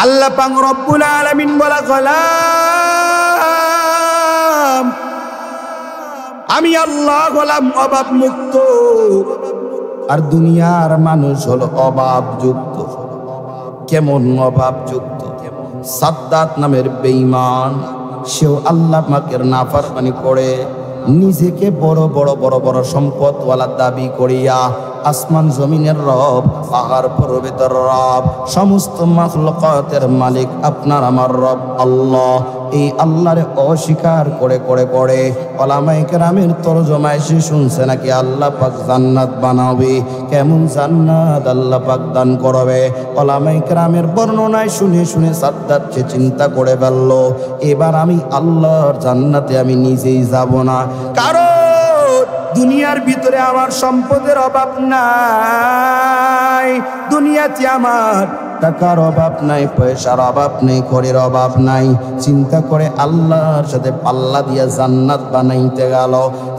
আল্লাহ পাক রব্বুল আলামিন বলা গোলাম, আমি আল্লাহ গোলাম অভাব মুক্ত, আর দুনিয়ার মানুষ হলো অভাব যুক্ত। কেমন অভাব যুক্ত? সাদ্দাত নামের বেঈমান, সেও আল্লাহ পাকের নাফরমানি করে নিজেকে বড় বড় বড় বড় সম্পদওয়ালা দাবি করিয়া আসমান জমিনের রব, পাহাড় পর্বতের রব, সমস্ত মাখলুকাতের মালিক আপনার আমার রব আল্লাহ, এই আল্লাহরে অস্বীকার করে করে করে ওলামায়ে কেরামের তরজমায় সে শুনছে নাকি আল্লাহ পাক জান্নাত বানাবে। কেমন জান্নাত আল্লাহ পাক দান করবে? ওলামায়ে কেরামের বর্ণনায় শুনে শুনে সাদ্দাত সে চিন্তা করে ফেলল, এবার আমি আল্লাহর জান্নাতে আমি নিজেই যাব না, কারণ দুনিয়ার ভিতরে আমার সম্পদের অভাব নাই, দুনিয়াতে আমার টাকার অভাব নাই, পয়সার অভাব নেই, ঘরের অভাব নাই। চিন্তা করে আল্লাহর সাথে পাল্লা দিয়া জান্নাত বানাইতে গেল।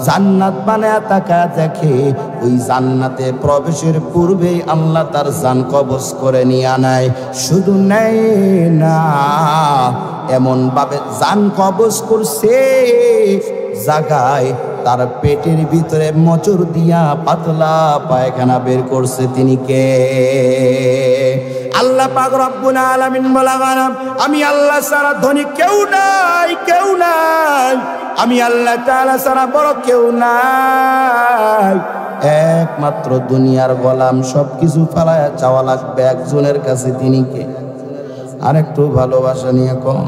জান্নাত বানায় তাকায় দেখে ওই জান্নাতে প্রবেশের পূর্বেই আল্লাহ তার জান কবজ করে নিয়ে নেয়। শুধু নেয় না, এমন ভাবে জান কবজ করছে জাগায় তার পেটের ভিতরে মোচড় দিয়া পাতলা পায়খানা বের করছে। তিনি কে? আল্লাহ পাক রব্বুল আলামিন বলা গেলাম, আমি আল্লাহ ছাড়া ধনী কেউ নাই, কেউ নাই, আমি আল্লাহ তাআলা ছাড়া বড় কেউ নাই। একমাত্র দুনিয়ার গোলাম, সবকিছু ফালায়া চাওয়া লাগবে একজনের কাছে। তিনি কে? আর একটু ভালোবাসা নিয়ে কম।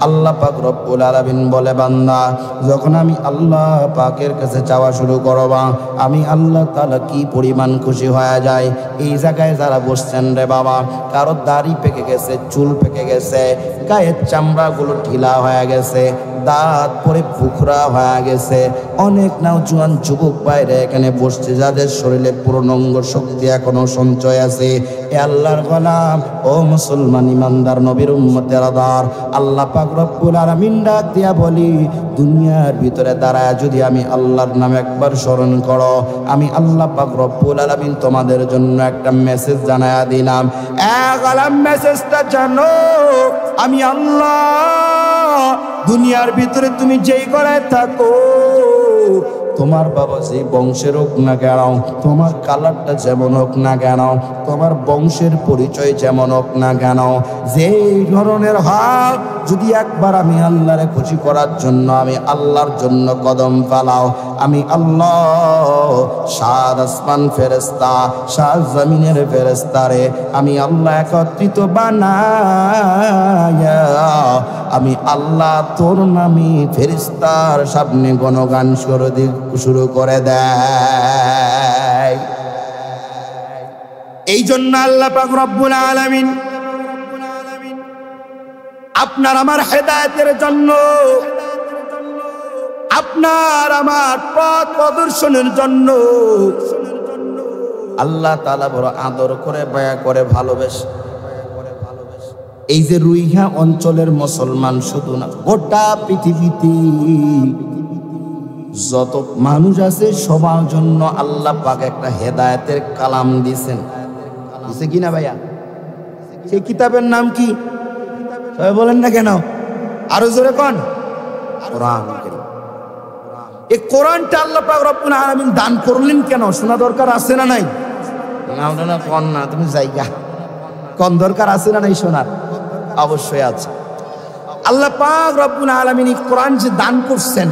আল্লাহ পাক রব্বুল আলামিন বলে, বান্দা যখন আমি আল্লাহ পাকের কাছে চাওয়া শুরু করবা, আমি আল্লাহ তাআলা কি পরিমাণ খুশি হয়ে যায়। এই জায়গায় যারা বসছেন রে বাবা, কারো দাড়ি পেকে গেছে, চুল পেকে গেছে, গায়ের চামড়াগুলো ঢিলা হয়ে গেছে, দাঁত পরে ফুকরা হয়ে গেছে, অনেক নওজোয়ান যুবক বাইরে এখানে বসছে যাদের শরীরে পূর্ণাঙ্গ শক্তি এখনো সঞ্চয় আছে। এ আল্লাহর গোলাম, ও মুসলমান ইমানদার নবীর উম্মতের আদার, আল্লাহ পাক রব্বুল আলামিন ডাক দিয়া বলি, দুনিয়ার ভিতরে দাঁড়ায় যদি আমি আল্লাহর নাম একবার স্মরণ করো, আমি আল্লাহ পাক রব্বুল আলামিন তোমাদের জন্য একটা মেসেজ জানায়া দিলাম। গোলাম মেসেজটা জানো, আমি আল্লাহ দুনিয়ার ভিতরে তুমি যেই গড়ায় থাকো, তোমার বাবা যে বংশের হোক না কেন, তোমার কালারটা যেমন হোক না কেন, তোমার বংশের পরিচয় যেমন হোক না কেন, যেই ধরনের হক, যদি একবার আমি আল্লাহরে খুশি করার জন্য আমি আল্লাহর জন্য কদম ফালাও, আমি আল্লাহ সাত আসমান ফেরেশতা, সাত জমিনের ফেরেশতারে আমি আল্লাহ একত্রিত বানায়া আমি আল্লাহ তোর নামে ফেরেশতার সামনে গণগান শুরু করে দেয়। এই জন্য আল্লাহ পাক রব্বুল আলামিন আপনার আমার হেদায়েতের জন্য, আপনার আমার পথ প্রদর্শনের জন্য আল্লাহ তাআলা বড় আদর করে, মায়া করে, ভালোবাসে। এই যে রুইহা অঞ্চলের মুসলমান শুধু না, গোটা পৃথিবীতে যত মানুষ আছে সবার জন্য আল্লাহ পাক একটা হেদায়েতের কালাম দিয়েছেন। দিছে কিনা ভাইয়া? সেই কিতাবের নাম কি? সবাই বলেন না কেন? আরো জোরে কোন? কোরআন। এই কোরআনটা আল্লাহ পাক রব্বুল আলামিন দান করলেন কেন? শোনা দরকার আছে না নাই? না কোন না, তুমি জায়গা কোন দরকার আছে না নাই শোনার? অবশ্যই আছে। আল্লাহ পাক রব্বুল আলামিন কোরআন যে দান করছেন,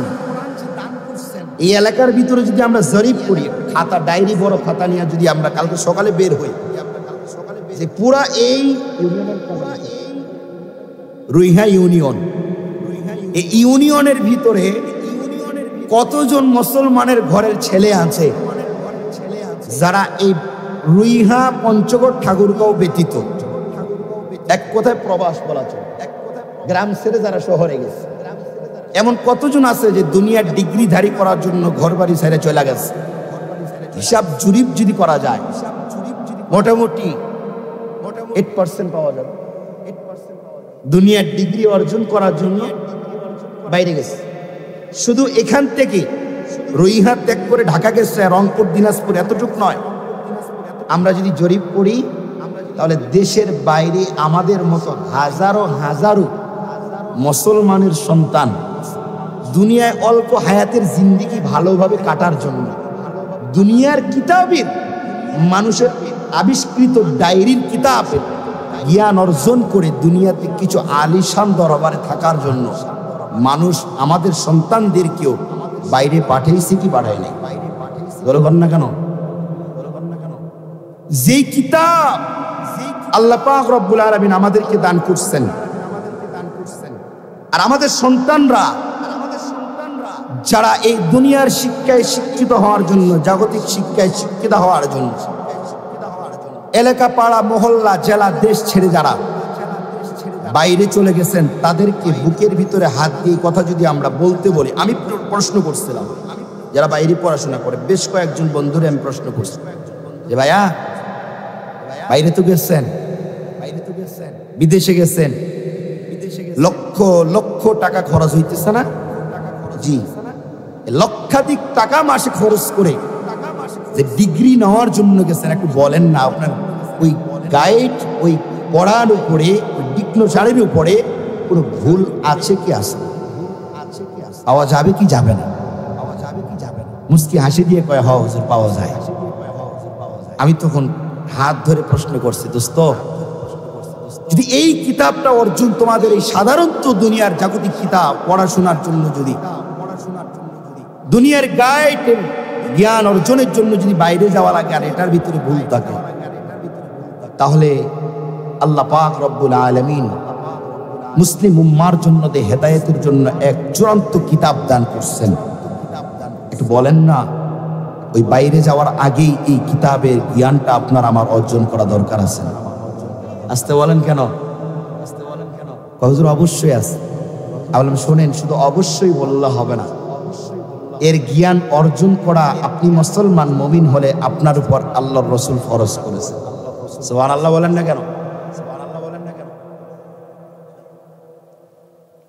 এই এলাকার ভিতরে যদি আমরা জরিপ করি, খাতা ডায়েরি বড় খাতা নিয়ে যদি আমরা কালকে সকালে বের হই, যে পুরা এই রুইহা ইউনিয়ন, এই ইউনিয়নের ভিতরে কতজন মুসলমানের ঘরের ছেলে আছে যারা এই রুইহা পঞ্চগড় ঠাকুরগাঁও ব্যতীত এক কথায় প্রবাস বলা চলে, গ্রাম ছেড়ে যারা শহরে গেছে। এমন কতজন আছে যে দুনিয়ার ডিগ্রিধারী করার জন্য ঘর বাড়ি ছেড়ে চলে গেছে। হিসাব জরিপ যদি করা যায়, মোটামুটি 8% পাওয়া যাবে দুনিয়ার ডিগ্রি অর্জন করার জন্য বাইরে গেছে। শুধু এখান থেকে রুইহা ত্যাগ করে ঢাকা গেছে, রংপুর, দিনাজপুর, এতটুক নয়। আমরা যদি জরিপ করি তাহলে দেশের বাইরে আমাদের মতো হাজারো হাজারো মুসলমানের সন্তান দুনিয়ায় অল্প হায়াতের জিন্দেগি ভালোভাবে কাটার জন্য দুনিয়ার কিতাবের মানুষের আবিষ্কৃত ডায়েরির কিতাবের জ্ঞান অর্জন করে দুনিয়াতে কিছু আলিশান দরবারে থাকার জন্য মানুষ আমাদের সন্তানদেরকেও বাইরে পাঠিয়েছে কি পাঠায় নাই? বলবেন না কেন? যেই কিতাব আল্লাহ পাক রব্বুল আলামিন আমাদেরকে দান করছেন, আর আমাদের সন্তানরা যারা এই দুনিয়ার শিক্ষায় শিক্ষিত হওয়ার জন্য, জাগতিক শিক্ষায় শিক্ষিত হওয়ার জন্য এলাকা, পাড়া, মহল্লা, জেলা, দেশ ছেড়ে যারা বাইরে চলে গেছেন, তাদেরকে বুকের ভিতরে হাত দিয়ে কথা যদি আমরা বলতে বলি, আমি প্রশ্ন করছিলাম যারা বাইরে পড়াশোনা করে, বেশ কয়েকজন বন্ধুরে আমি প্রশ্ন করছি যে ভাইয়া বাইরে তো গেছেন, বিদেশে গেছেন, লক্ষ লক্ষ টাকা খরচ হইতেছে না? জি, লক্ষাধিক টাকা মাসে খরচ করে যে ডিগ্রি নেওয়ার জন্য গেছেন, একটু বলেন না আপনার ওই গাইড, ওই পড়ার উপরে, ওই ডিপ্লোমার উপরে কোনো ভুল আছে কি? আছে? পাওয়া যাবে কি যাবে না? মুস্কি হাসি দিয়ে কয় হওয়া হুজুর পাওয়া যায়। আমি তখন হাত ধরে প্রশ্ন করছি, দোস্ত যদি এই কিতাবটা অর্জুন তোমাদের এই সাধারণত দুনিয়ার জাগতিক কিতাব পড়াশোনার জন্য, যদি দুনিয়ার গাইড জ্ঞান অর্জনের জন্য যদি বাইরে যাওয়া লাগে আর এটার ভিতরে ভুল থাকে, তাহলে আল্লাহ পাক রব্বুল আলামিন মুসলিম উম্মার জন্য হেদায়েতের জন্য এক চূড়ান্ত কিতাব দান করছেন। একটু বলেন না, ওই বাইরে যাওয়ার আগেই এই কিতাবের জ্ঞানটা আপনার আমার অর্জন করা দরকার আছে? আসতে বলেন কেন? হুজুর অবশ্যই আছে। বললাম শোনেন, শুধু অবশ্যই বললে হবে না, এর জ্ঞান অর্জন করা আপনি মুসলমান মুমিন হলে আপনার উপর আল্লাহর রাসূল ফরজ করেছে। সুবহানাল্লাহ বলেন না কেন?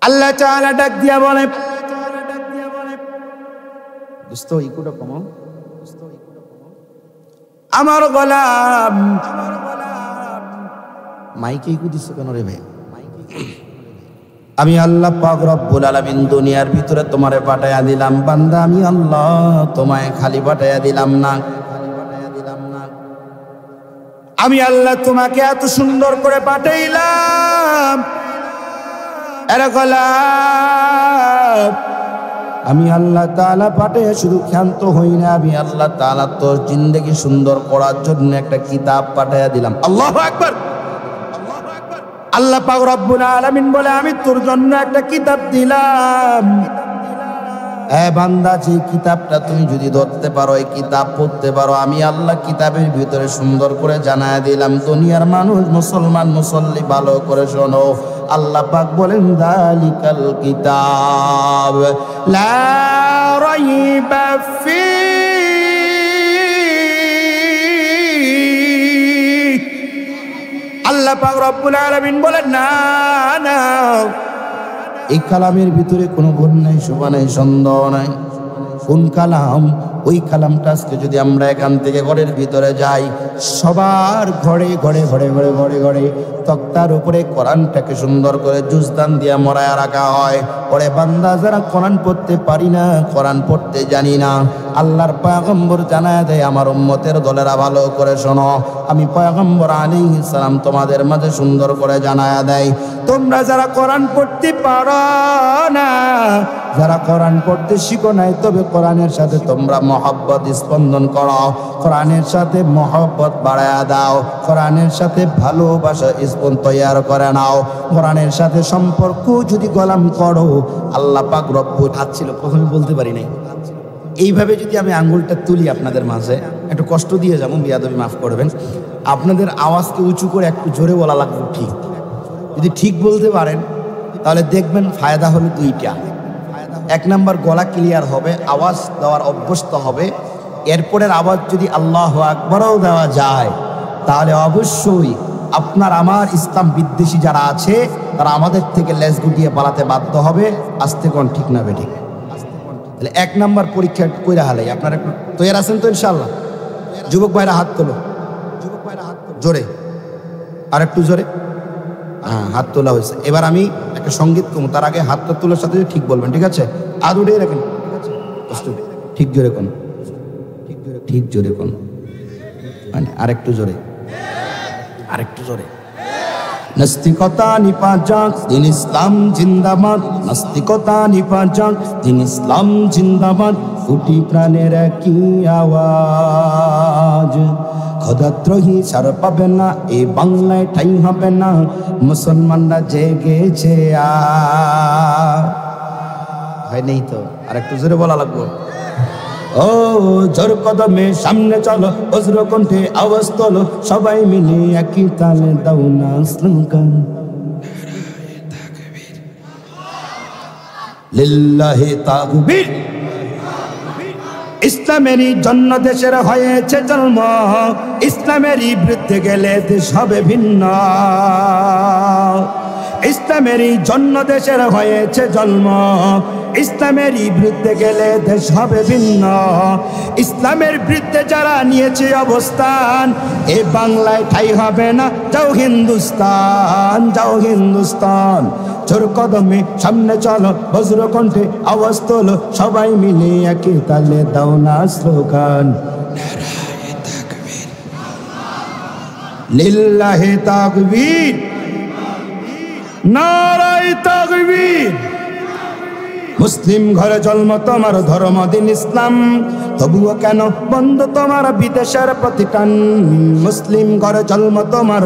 আল্লাহ তাআলা ডাক দিয়া বলে, দোস্ত ইকুটা কমন, আমার গোলাম, মাইকে ইকু দিছো কেন রে ভাই? আমি আল্লাহ পাক রব্বুল আলামিন দুনিয়ার ভিতরে তোমারে পাঠাইয়া দিলাম বান্দা, আমি আল্লাহ তোমায় খালি পাঠাইয়া দিলাম না। আমি আল্লাহ তোমাকে এত সুন্দর করে পাঠাইলাম, এরা গোলাম আমি আল্লাহ তাআলা পাঠাইয়া শুধু ক্ষান্ত হই না, আমি আল্লাহ তাআলা তোর জিন্দেগি সুন্দর করার জন্য একটা কিতাব পাঠাইয়া দিলাম। আল্লাহু আকবার। আল্লাহ পাক রব্বুল আলামিন বলে, আমি তোর জন্য একটা কিতাব দিলাম। বান্দা, যে কিতাবটা তুমি যদি ধরতে পারো, এই কিতাব পড়তে পারো, আমি আল্লাহ কিতাবের ভিতরে সুন্দর করে জানায় দিলাম। দুনিয়ার মানুষ, মুসলমান, মুসল্লি, ভালো করে শোনো, আল্লাহ পাক বলেন, যালিকাল কিতাব লা রাইবা ফি, আল্লাহ পাক রব্বুল আলামিন বলেন, না না, এই কালামের ভিতরে কোনো ভুল নাই, শোভা নাই, সন্দেহ নাই। কোন কালাম? ওই কালামটা আজকে যদি আমরা এখান থেকে ঘরের ভিতরে যাই, সবার ঘরে ঘরে ঘরে ঘরে ঘরে ঘরে তক্তার উপরে কোরআনটাকে সুন্দর করে জুজদান দিয়ে মরায়া রাখা হয়। পরে বান্দা, যারা কোরআন পড়তে পারি না, কোরআন পড়তে জানি না, আল্লাহর পয়গম্বর জানায় দেয়, আমার উম্মতের দলেরা ভালো করে শোনো, আমি পয়গম্বর আলাইহিস সালাম তোমাদের মাঝে সুন্দর করে জানায়া দেয়, তোমরা যারা কোরআন পড়তে পারো না, যারা কোরআন পড়তে শিখো নাই, তবে কোরআনের সাথে তোমরা মহব্বত স্পন্দন করো, কোরআনের সাথে মহব্বত বাড়ায়া দাও, কোরআনের সাথে ভালোবাসা স্পন্দন তৈয়ার করে নাও, কোরআনের সাথে সম্পর্ক যদি গোলাম করো, আল্লাহ পাক রব্বুল, হাত ছিল প্রথমে বলতে পারি নাই, এইভাবে যদি আমি আঙ্গুলটা তুলি আপনাদের মাঝে, একটু কষ্ট দিয়ে যাবো, বিয়াদবি মাফ করবেন, আপনাদের আওয়াজকে উঁচু করে একটু জোরে বলা লাগবে। ঠিক, যদি ঠিক বলতে পারেন তাহলে দেখবেন ফায়দা হলো দুইটা। এক নাম্বার, গলা ক্লিয়ার হবে, আওয়াজ দেওয়ার অভ্যস্ত হবে। এরপরের আওয়াজ যদি আল্লাহু আকবারও দেওয়া যায়, তাহলে অবশ্যই আপনার আমার ইসলাম বিদ্বেষী যারা আছে, তারা আমাদের থেকে লেজ গুটিয়ে পালাতে বাধ্য হবে। আসতে কোন ঠিক না বেঠিক? তাহলে এক নাম্বার পরীক্ষা কইরা হালাই। আপনারা একটু তৈরি আছেন তো ইনশাআল্লাহ? যুবক ভাইরা হাত তোলো, জোরে। আর একটু জোরে। হ্যাঁ, হাত তোলা হয়েছে। এবার আমি একটা সঙ্গীত কমু, তার আগে হাতটা তোলার সাথে ঠিক বলবেন, ঠিক আছে? আর উঠে রাখেন, ঠিক জোরে কোন, ঠিক জোরে কোন, মানে আরেকটু জোরে, আরেকটু জোরে। নাস্তিকতা নিপাত যাক, দিন ইসলাম জিন্দাবাদ। নাস্তিকতা নিপাত যাক, দিন ইসলাম জিন্দাবাদ। কোটি প্রাণের একই আওয়াজ। খোদাদ্রোহী ছাড় পাবে না, এ বাংলায় ঠাই হবে না। মুসলমানরা জেগেছে হয় নেই তো, আর একটু জোরে বলা লাগবে। ও জোর কদমে সামনে চলো, বজ্র কণ্ঠে আওয়াজ তোলো, সবাই মিলে একই তালে দাও না স্লোগান। লিল্লাহি তাকবীর। ইসলামেরই জন্য দেশের হয়েছে জন্ম, ইসলামেরই বিরুদ্ধে গেলে দেশ হবে ভিন্ন। ইসলামেরই জন্য দেশের হয়েছে জন্ম, ইসলামেরই বিরুদ্ধে গেলে দেশ হবে ভিন্ন। ইসলামের বিরুদ্ধে যারা নিয়েছে অবস্থান, এ বাংলায় ঠাই হবে না। যাও হিন্দুস্তান, যাও হিন্দুস্তান। জোর কদমে সামনে চলো, বজ্র কণ্ঠে আওয়াজ তোলো, সবাই মিলে একই তালে দাও না স্লোগান। লিল্লাহি তাকবীর, নারায়ে তাকবীর। মুসলিম ঘরে জন্ম তোমার, ধর্ম দিন ইসলাম, তবুও কেন বন্ধ তোমার বিদেশের প্রতিষ্ঠান। মুসলিম ঘরে জন্ম তোমার,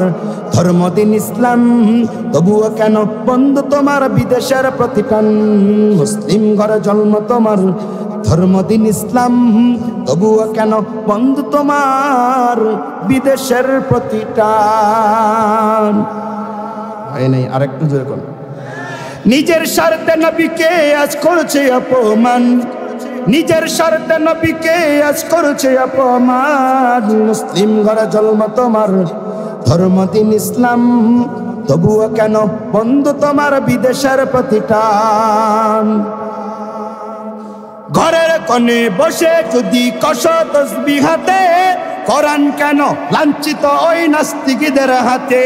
ধর্ম দিন ইসলাম, তবুও কেন বন্ধ তোমার বিদেশের প্রতিষ্ঠান। মুসলিম ঘরে জন্ম তোমার, ধর্ম দিন ইসলাম, তবুও কেন বন্ধ তোমার বিদেশের প্রতিষ্ঠান। হয় নাই, আরেকটু জোরে কোন। নিজের স্বার্থে নবীকে আজ করছে অপমান, নিজের স্বার্থে নবীকে আজ করছে অপমান। মুসলিম ঘরে জন্ম তোমার, ধর্ম দিন ইসলাম, তবুও কেন বন্ধ তোমার বিদেশের প্রতিষ্ঠান। ঘরের কোণে বসে যদি কষ তসবিহ হাতে, কোরআন কেন লাঞ্ছিত ওই নাস্তিকদের হাতে।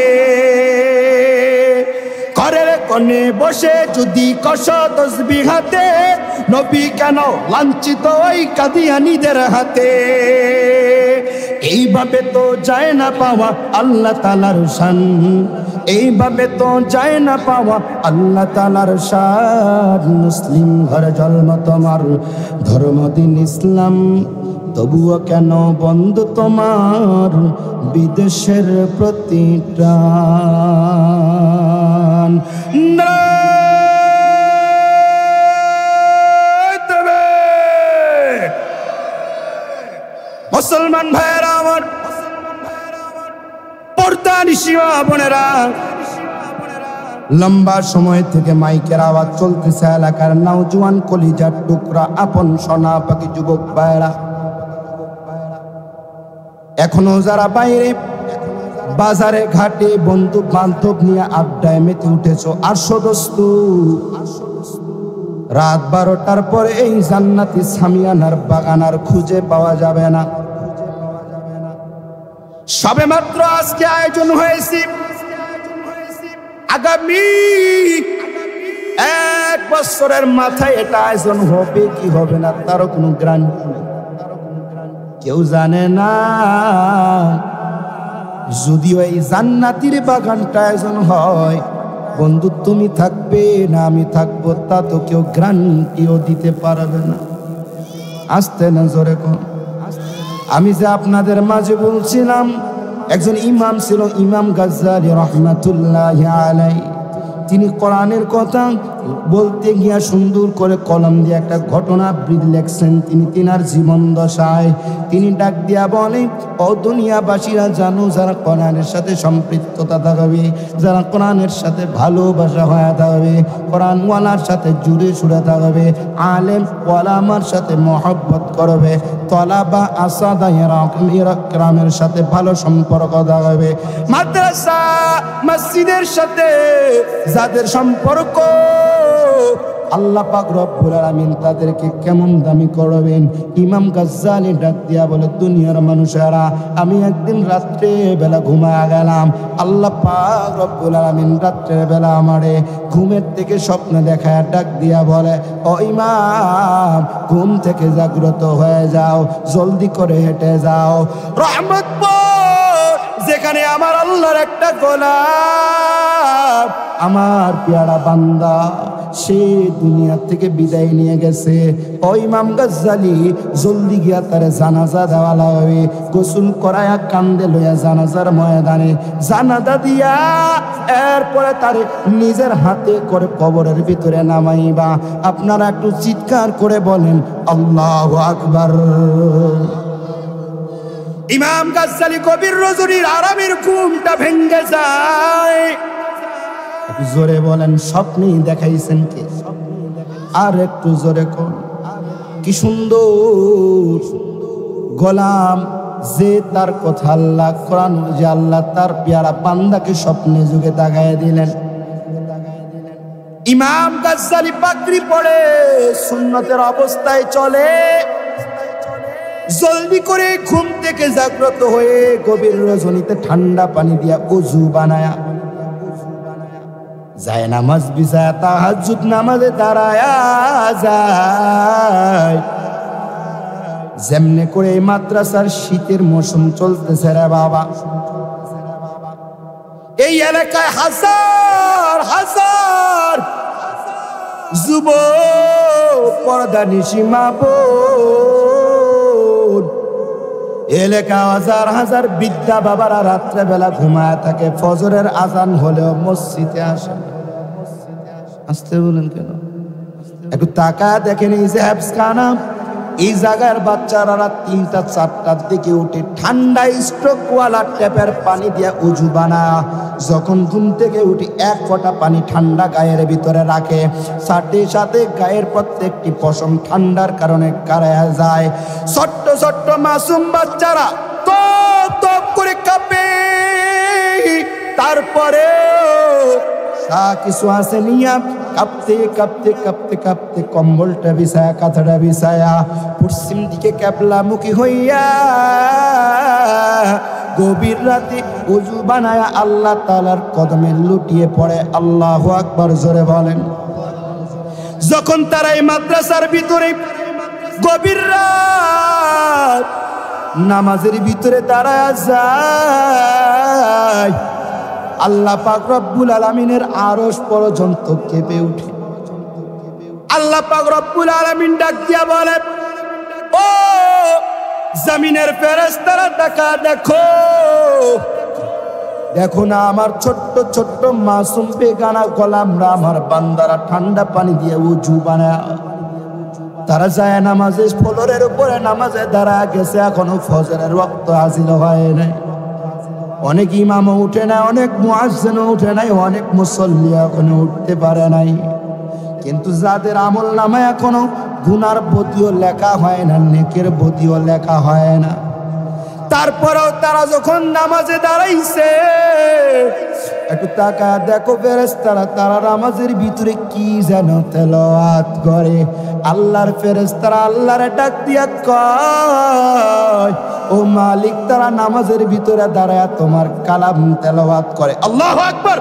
ঘরের কোণে বসে যদি কষ তসবিহ হাতে, নবী কেন লাঞ্ছিত ওই কাদিয়ানীদের হাতে। এইভাবে তো যায় না পাওয়া আল্লাহ তাআলার শান, এইভাবে তো যায় না পাওয়া আল্লাহ তাআলার শান। মুসলিম ঘরে জন্ম তোমার, ধর্ম দিন ইসলাম, তবুও কেন বন্ধ তোমার বিদেশের প্রতিষ্ঠান। মুসলমান ভাইয়েরা আমার, পর্দা নিশিয়া বোনেরা, লম্বা সময় থেকে মাইকের আওয়াজ চলতেছে এলাকার নওজোয়ান কলিজার টুকরা আপন সোনা পাখি যুবক ভাইয়েরা, এখনো যারা বাইরে বাজারে ঘাটে বন্ধু বান্ধব নিয়ে আড্ডায় মেতে উঠেছ, আসো দোস্ত, রাত 12টার পরে এই জান্নাতি সামিয়ানার বাগান আর খুঁজে পাওয়া যাবে না। সবে মাত্র আজকে আয়োজন হয়েছে, আগামী 1 বছরের মাথায় এটা আয়োজন হবে কি হবে না তারও কোনো গ্যারান্টি নেই, কেউ জানে না। যদিও এই জান্নাতির বাগানটা আয়োজন হয়, বন্ধু তুমি থাকবে না আমি থাকবো তা তো কেউ গ্যারান্টিও দিতে পারবে না। আসতে না জোরে কোন। আমি যে আপনাদের মাঝে বলছিলাম, একজন ইমাম ছিল, ইমাম গাজ্জালি রহমাতুল্লাহি আলাইহি। তিনি কোরআনের কথা বলতে গিয়া সুন্দর করে কলম দিয়ে একটা ঘটনা লিখছেন। তিনি তিনার জীবন দশায় তিনি ডাক দিয়া বলে, ও দুনিয়াবাসীরা জানো, যারা কোরআনের সাথে সম্পৃক্ততা থাকবে, যারা কোরআনের সাথে ভালোবাসা হয়ে থাকবে, কোরআনওয়ালার সাথে জুড়ে সুরে থাকবে, আলেম ওয়ালামার সাথে মহব্বত করবে, তলাবা আসাদায়েরা কিরামের সাথে ভালো সম্পর্ক থাকবে, মাদ্রাসা মসজিদের সাথে যাদের সম্পর্ক আল্লাহ পাক রব্বুল আলামিন তাদেরকে কেমন দামি করবেন। ইমাম গাজ্জালি ডাক দিয়া বলে, দুনিয়ার মানুষেরা, আমি একদিন রাত্রে বেলা ঘুমায়া গেলাম, আল্লাহ পাক রব্বুল আলামিন রাত্রের বেলা আমারে ঘুমের থেকে স্বপ্ন দেখায় ডাক দিয়া বলে, ও ইমাম, ঘুম থেকে জাগ্রত হয়ে যাও, জলদি করে হেঁটে যাও রহমতপুর, যেখানে আমার আল্লাহর একটা গোলাম, আমার পেয়ারা বান্দা, সে দুনিয়া থেকে বিদায় নিয়ে গেছে। ও ইমাম গাজ্জালি, জলদি গিয়া তারে জানাজা দেওয়া লাগবে। গোসল করায়া কান্দে লইয়া জানাজার ময়দানে জানাজা দিয়া এরপরে তারে নিজের হাতে করে কবরের ভিতরে নামাইবা। আপনারা একটু চিৎকার করে বলেন আল্লাহু আকবার। ইমাম গাজ্জালি কবির রজনীর আরামের ঘুমটা ভেঙে যায়। জোরে বলেন, স্বপ্নেই দেখাইছেন কে? আর একটু জোরে কোন। কি সুন্দর গোলাম, যে তার কথা আল্লাহ কোরআন, যে আল্লাহ তার পেয়ারা বান্দাকে স্বপ্নে যুগে দাগায় দিলেন। ইমাম গাজ্জালি পাগড়ি পরে সুন্নতের অবস্থায় চলে, জলদি করে ঘুম থেকে জাগ্রত হয়ে গভীর রজনীতে ঠান্ডা পানি দিয়া ওযু বানায়া যায়, নামাজ বিছায়া তাহাজ্জুদ নামাজে দাঁড়ায়া যায়। যেমনে করে এই মাদ্রাসার শীতের মৌসুম চলতেছে রে বাবা, এই এলাকায় হাজার হাজার যুবক পর্দা নিশি মা বোন, এলাকা হাজার হাজার বিদ্যা বাবারা রাত্রে বেলা ঘুমায় থাকে, ফজরের আজান হলেও মসজিদে আসে। আসতে বলেন কেন? একটু তাকা দেখেন, এই যে হেফজখানা, এই জায়গার বাচ্চারা রাত 3টা 4টার দিকে উঠে ঠান্ডা স্ট্রোকওয়ালা ট্যাপের পানি দিয়ে উজু বানায়, যখন ঘুম থেকে উঠে এক ফোঁটা পানি ঠান্ডা গায়ের ভিতরে রাখে, সাথে সাথে গায়ের প্রত্যেকটি পশম ঠান্ডার কারণে কারায়া যায়। ছোট্ট ছোট্ট মাসুম বাচ্চারা টপ টপ করে কাঁপে, তারপরে কিছু আছে নিয়া কাঁপতে কাঁপতে কাঁপতে কাঁপতে কম্বলটা বিছায়া কাঁথাটা বিছায়া পশ্চিম দিকে ক্যাবলামুখী হইয়া গভীর রাতে ওযু বানায়া আল্লাহ তাআলার কদমে লুটিয়ে পড়ে। আল্লাহু আকবার, জোরে বলেন। যখন তারা এই মাদ্রাসার ভিতরে গভীর রাত নামাজের ভিতরে দাঁড়ায়া যায়, আল্লাহ পাক রব্বুল আলামিনের আরশ পর্যন্ত কেঁপে উঠে। আল্লাহ পাক রব্বুল আলামিন ডাক দিয়া বলে, ও জমিনের ফেরেশতারা, দেখা দেখো, দেখো না আমার ছোট্ট ছোট্ট মাসুম বেগানা গোলামরা, আমার বান্দারা ঠান্ডা পানি দিয়ে উযু বানায় তারা যায় নামাজে, ফজরের উপরে নামাজে দাঁড়া গেছে, এখনো ফজরের ওয়াক্ত হাসিল হয় নাই। অনেক ইমামও উঠে নাই, অনেক মুয়াজ্জিনও উঠে নাই, অনেক মুসল্লি এখনো উঠতে পারে নাই। কিন্তু যাদের আমল নামায় এখনো গুনার বদিও লেখা হয় না, নেকের বদিও লেখা হয় না, তারপরেও তারা যখন নামাজে দাঁড়াইছে, একটু তাকায় দেখো ফেরেশতারা, তারা নামাজের ভিতরে কি যেন তেলাওয়াত করে। আল্লাহর ফেরেশতারা আল্লাহরে ডাক দিয়া কয়, ও মালিক, তারা নামাজের ভিতরে দাঁড়ায় তোমার কালাম তেলাওয়াত করে। আল্লাহু আকবার।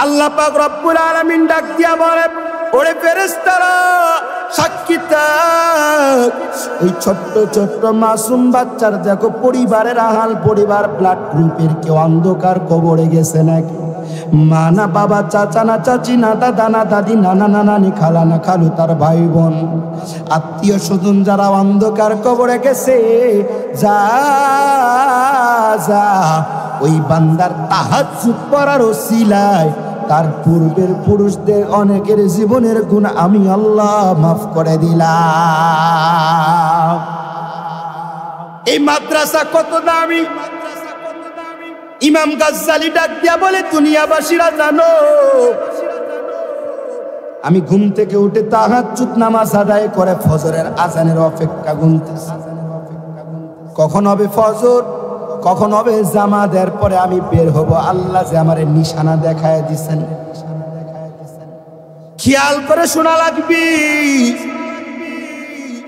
আল্লাহ পাক রব্বুল আলামিন ডাক দিয়া বলে, ওরে ফেরেশতারা, সাক্ষী থাক, ওই ছোট্ট ছোট্ট মাসুম বাচ্চার দেখো পরিবারের আহাল, পরিবার ব্লাড গ্রুপের কেউ অন্ধকার কবরে গেছে নাকি? মা না বাবা, চাচা না চাচি, না দাদা না দাদি, নানা না নানি, খালা না খালু, তার ভাই বোন, আত্মীয় স্বজন যারা অন্ধকার কবরে গেছে, যা যা ওই বান্দার তাহাজ্জুদ পড়ার ওসিলায় তার পূর্বের পুরুষদের অনেকের জীবনের গুনাহ আমি আল্লাহ মাফ করে দিলাম। এই মাদ্রাসা কত দামি! ইমাম গাজ্জালি ডাক দিয়া বলে, দুনিয়াবাসীরা জানো, আমি ঘুম থেকে উঠে তাহাজ্জুদ নামাজ আদায় করে ফজরের আজানের অপেক্ষা গুনতেছি, কখন হবে ফজর, কখন হবে জামাত, এরপরে আমি বের হব। আল্লাহ যে আমারে নিশানা দেখায় দিছেন, খেয়াল করে শোনা লাগবি।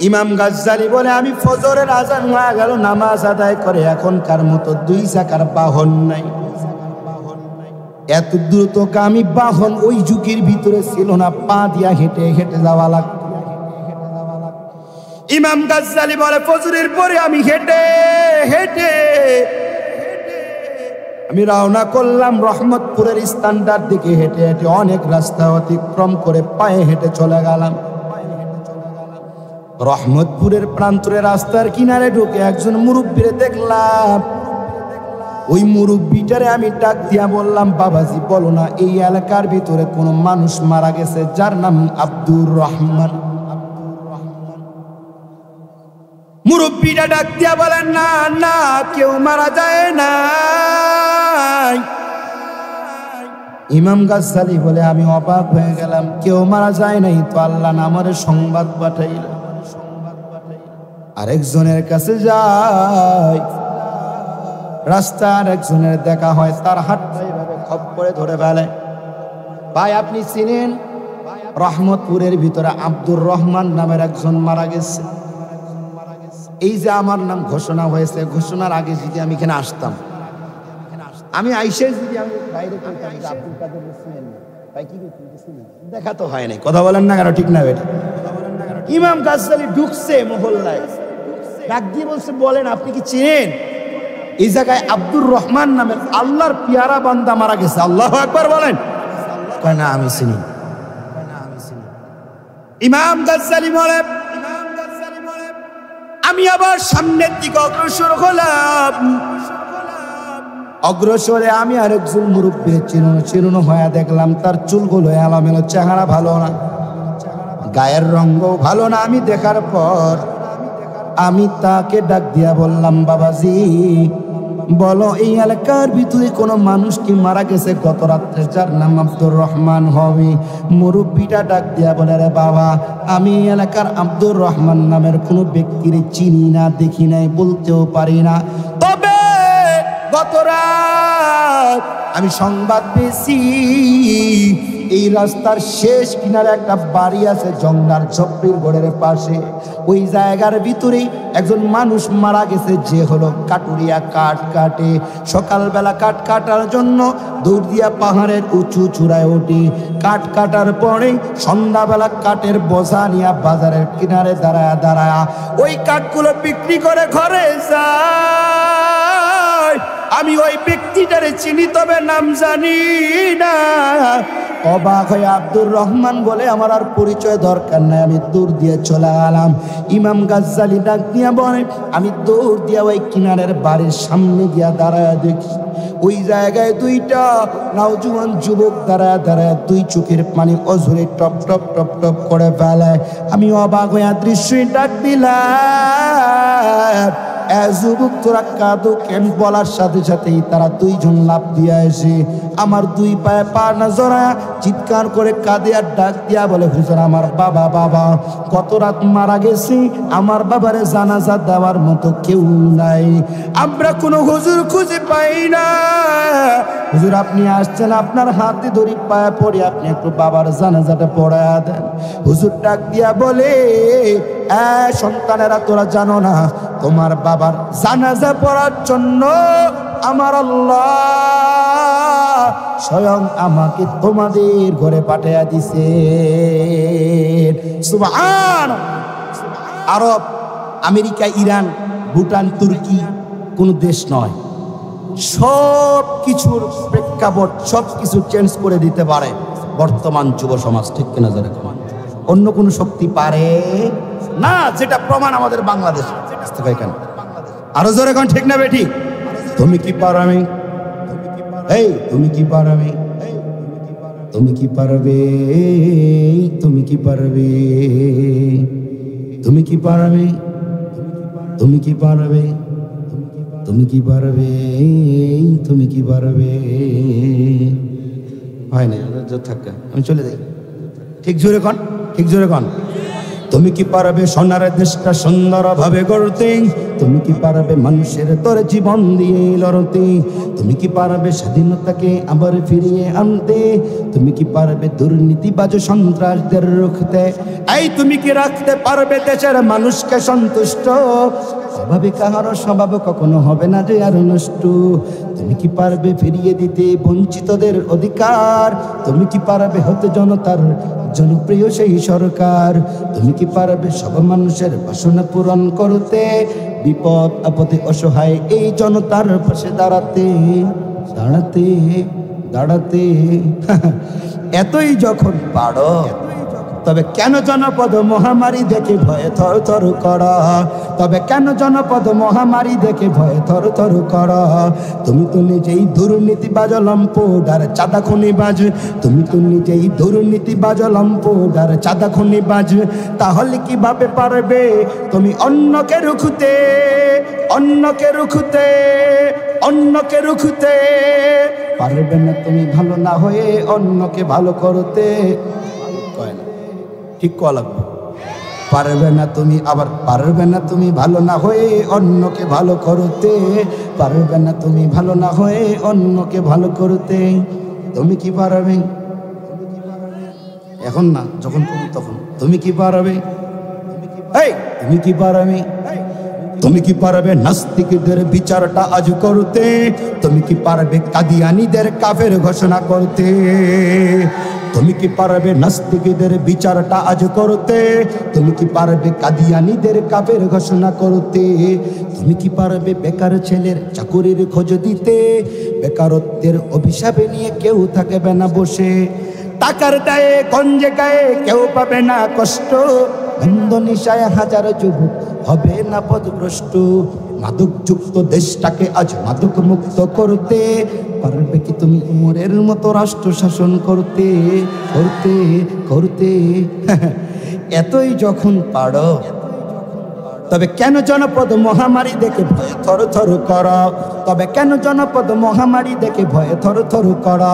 ইমাম গাজ্জালী বলে আমি ফজরের আজান হয়ে গেল, নামাজ আদায় করে এখনকার মতো 2 চাকার বাহন নাই, এত দ্রুতগামী বাহন ওই যুগের ভিতরে ছিল না, পা দিয়া হেঁটে হেঁটে যাওয়া লাগতো। ইমাম গাজ্জালী বলে ফজরের পরে আমি হেঁটে হেঁটে আমি রওনা করলাম রহমতপুরের স্থানটার দিকে। হেঁটে হেঁটে অনেক রাস্তা অতিক্রম করে পায়ে হেঁটে চলে গেলাম। রহমতপুরের প্রান্তরে রাস্তার কিনারে ঢুকে একজন মুরব্বীরে দেখলাম। ওই মুরব্বীটারে আমি ডাক দিয়া বললাম, বাবাজি বলো না এই এলাকার ভিতরে কোনো মানুষ মারা গেছে যার নাম আব্দুর রহমান? মুরব্বীটা ডাক দিয়া বলেন, না না, কেউ মারা যায় না। ইমাম গাজ্জালী বলে আমি অবাক হয়ে গেলাম, কেউ মারা যায় নাই তো আল্লাহ আমার সংবাদ পাঠাইল। আরেকজনের কাছে যাই, রাস্তার একজনের দেখা হয়, তার হাতটা এইভাবে খপ করে ধরে ফেলে। ভাই আপনি চিনেন? রহমতপুরের ভিতরে আব্দুর রহমান নামের একজন মারা গেছে। এই যে আমার নাম ঘোষণা হয়েছে, ঘোষণার আগে যদি আমি এখানে আসতাম, আমি আইসে যদি আমি বাইরে কইতাম যে আব্দুল কাদের চিনেন না, ভাই কি করতেছেন? দেখা তো হয় নাই। কথা বলেন না কেন? ঠিক না বেটা? ইমাম গাজ্জালী ঢুকছে মহল্লায়, ডাক দিয়ে বলছে, বলেন আপনি কি চিনেন এই জায়গায় আব্দুর রহমান নামের আল্লাহর পিয়ারা বান্দা মারা গেছে? আল্লাহু আকবার বলেন। কয় না আমি চিনি। ইমাম গাজ্জালী বলে আমি আবার সামনের দিকে অগ্রসর হলাম। অগ্রসরে আমি আরেকজন মুরব্বী চিরুনো হয়ে দেখলাম তার চুলগুলো এলোমেলো, চেহারা ভালো না, গায়ের রঙও ভালো না। আমি দেখার পর আমি তাকে ডাক দিয়া বললাম, বাবাজি বলো এই এলাকার ভিতরে কোনো মানুষ কি মারা গেছে গত রাত্রে যার নাম আব্দুর রহমান হবে? মুরব্বীটা ডাক দিয়া বলে, রে বাবা আমি এলাকার আব্দুর রহমান নামের কোনো ব্যক্তির চিনি না, দেখি নাই, বলতেও পারি না। তবে গত রাত আমি সংবাদ পেয়েছি এই রাস্তার শেষ কিনারে একটা বাড়ি আছে জংনার ঝপ্পির গোড়ের পাশে। ওই জায়গার ভিতরেই একজন মানুষ মারা গেছে যে হলো কাটুরিয়া কাঠ কাটে। সকালবেলা কাঠ কাটার জন্য দৌড় দিয়া পাহাড়ের উঁচু চূড়ায় ওঠে। কাঠ কাটার পরে সন্ধ্যাবেলা কাঠের বোঝা নিয়ে বাজারের কিনারে দাঁড়ায়া দাঁড়ায়া ওই কাঠগুলো বিক্রি করে ঘরে যায়। আমি ওই ব্যক্তিটারে চিনি, তবে নাম জানি না। অবাক হয়ে আব্দুর রহমান বলে আমার আর পরিচয় দরকার নাই, আমি দূর দিয়ে চলে গেলাম। ইমাম গাজ্জালী ডাক দিয়া বলে আমি দৌড় দিয়া ওই কিনারের বাড়ির সামনে গিয়া দাঁড়ায় দেখি ওই জায়গায় 2টা নওজোয়ান যুবক দাঁড়ায় দাঁড়ায় 2 চোখের পানি অঝরে টপ টপ টপ টপ করে ফেলে। আমি অবাক হয়ে দৃশ্যই ডাক দিলাম, যুবক তোরা কাঁদো কেন? বলার সাথে সাথেই তারা 2 জন লাফ দিয়া এসে আমার 2 পায়ে পা না জড়া চিৎকার করে কাঁদে আর ডাক দিয়া বলে, হুজুর আমার বাবা কত রাত মারা গেছি, আমার বাবারে জানাজা দেওয়ার মতো কেউ নাই, আমরা কোনো হুজুর খুঁজে পাই না। হুজুর আপনি আসছেন, আপনার হাতে ধরি পায়ে পড়ে আপনি একটু বাবার জানাজাটা পড়ায়া দেন। হুজুর ডাক দিয়া বলে, সন্তানেরা তোরা জানো না তোমার বাবার জানাজা পড়ার জন্য আমার আল্লাহ স্বয়ং আমাকে তোমাদের ঘরে পাঠিয়ে দিছে। সুবহানাল্লাহ। আরব, আমেরিকা, ইরান, ভুটান, তুর্কি কোন দেশ নয়, সব কিছুর প্রেক্ষাপট সব কিছু চেঞ্জ করে দিতে পারে বর্তমান যুব সমাজ, ঠিক কিনা? যারা অন্য কোন শক্তি পারে না, যেটা প্রমাণ আমাদের বাংলাদেশে। আরো জোরে কোন ঠিক না বেঠিক? তুমি কি পারবে? এই তুমি কি পারবে? তুমি কি পারবে? তুমি কি পারবে? তুমি কি পারবে? তুমি কি পারবে? তুমি কি পারবে? তুমি কি পারবে? হয় না, থাকা আমি চলে যাই। ঠিক জোরে কন, ঠিক জোরে কন। তুমি কি পারবে সোনার দেশটা সুন্দরভাবে গড়তে? তুমি কি পারবে মানুষের তোর জীবন দিয়ে লড়তে? তুমি কি পারবে স্বাধীনতাকে আবার ফিরিয়ে আনতে? তুমি কি পারবে দুর্নীতিবাজ সন্ত্রাসদের রুখতে? এই তুমি কি রাখতে পারবে দেশের মানুষকে সন্তুষ্ট? স্বাভাবিক কাহার স্বভাব কখনো হবে না যে আর নষ্ট। তুমি কি পারবে ফিরিয়ে দিতে বঞ্চিতদের অধিকার? তুমি কি পারবে হতে জনতার জনপ্রিয় সেই সরকার? তুমি কি পারবে সব মানুষের বাসনা পূরণ করতে? বিপদ আপদে অসহায় এই জনতার পাশে দাঁড়াতে দাঁড়াতে দাঁড়াতে এতই যখন পারো, তবে কেন জনপদ মহামারী দেখে ভয়ে থর থর করা? তবে কেন জনপদ মহামারী দেখে ভয়ে থর থর করা? তুমি তো নিজেই দুর্নীতিবাজ লম্পট আর চাঁদা খুনিবাজ। তুমি তো নিজেই দুর্নীতিবাজ লম্পট আর চাঁদা খুনিবাজ। তাহলে কিভাবে পারবে তুমি অন্যকে রুখতে? অন্যকে রুখতে, অন্যকে রুখতে পারবে না তুমি ভালো না হয়ে অন্যকে ভালো করতে। কয় না ঠিক কয়া লাগবে। পারবে না তুমি, আবার পারবে না তুমি ভালো না হয়ে অন্যকে ভালো করতে। পারবে না তুমি ভালো না হয়ে অন্যকে ভালো করতে। তুমি কি পারবে? এখন না, যখন তুমি তখন। তুমি কি পারবে? এই তুমি কি পারবে? তুমি কি পারবে নাস্তিকদের বিচারটা আজ করতে? তুমি কি পারবে কাদিয়ানীদের কাফের ঘোষণা করতে? তুমি কি পারবে নাস্তিকদের বিচারটা আজ করতে? তুমি কি পারবে কাদিয়ানীদের কাফের ঘোষণা করতে? তুমি কি পারবে বেকার ছেলের চাকুরির খোঁজ দিতে? বেকারত্বের অভিশাপে নিয়ে কেউ থাকবে না বসে। টাকার দায়ে গঞ্জে গায়ে কেউ পাবে না কষ্ট। বন্ধ নিশায় হাজার যুবক হবে না পথভ্রষ্ট। মাদক যুক্ত দেশটাকে আজ মাদক মুক্ত করতে পারবে কি তুমি উমরের মতো রাষ্ট্র শাসন করতে করতে করতে? এতই যখন পারো, তবে কেন জনপদ মহামারী দেখে ভয়ে থর থর করা? তবে কেন জনপদ মহামারী দেখে ভয়ে থর থর করা?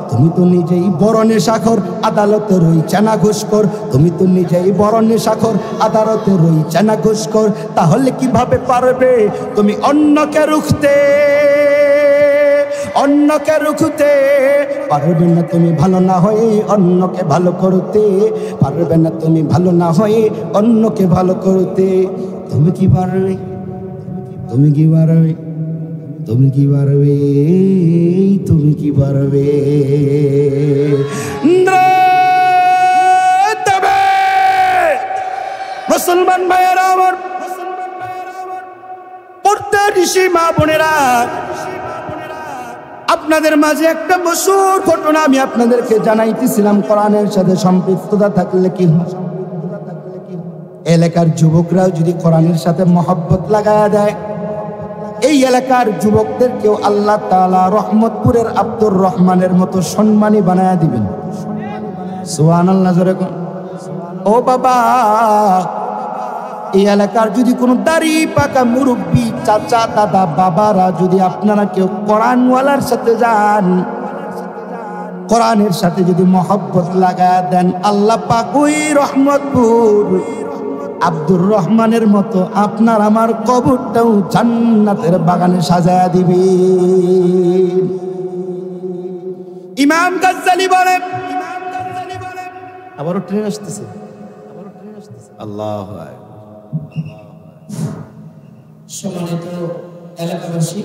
তুমি তো নিজেই বড় নেশাখোর, আদালতে রই চেনা ঘুষখোর। তুমি তো নিজেই বড় নেশাখোর, আদালতে রই চেনা ঘুষখোর। তাহলে কিভাবে পারবে তুমি অন্যকে রুখতে? অন্যকে রুখতে পারবে না তুমি ভালো না হয়ে অন্যকে ভালো করতে। পারবে না তুমি ভালো না হয়ে অন্যকে ভালো করতে। তুমি কি পারবে? তুমি কি পারবে? তুমি কি পারবে? তুমি কি পারবে? মুসলমান ভাইয়েরা আমার, পড়তে ঋষি মা বোনেরা, আপনাদের মাঝে একটা মশহুর ঘটনা আমি আপনাদেরকে জানাইতেছিলাম। কোরআনের সাথে সম্পৃক্ততা থাকলে কি হয়? এলাকার যুবকরাও যদি কোরআনের সাথে মহব্বত লাগায়া দেয়, এই এলাকার যুবকদেরকেও আল্লাহ তাআলা রহমতপুরের আব্দুর রহমানের মতো সম্মানী বানায়া দিবেন। সুবহানাল্লাহ জোরে কোন। ও বাবা, এই এলাকার যদি কোনো দাড়ি পাকা মুরব্বী চাচা দাদা বাবারা যদি আপনারা কেউ কোরআনওয়ালার সাথে যান, কোরআনের সাথে যদি মহব্বত লাগায় দেন, আল্লাহ পাক ওই রহমতপুর আব্দুর রহমানের মতো আপনার আমার কবরটাও জান্নাতের বাগানে সাজায়া দিবে। ইমাম গাজ্জালি বলেন, আবারও ট্রেন আসতেছে, আল্লাহু আকবার। সম্মানিত এলাকাবাসী,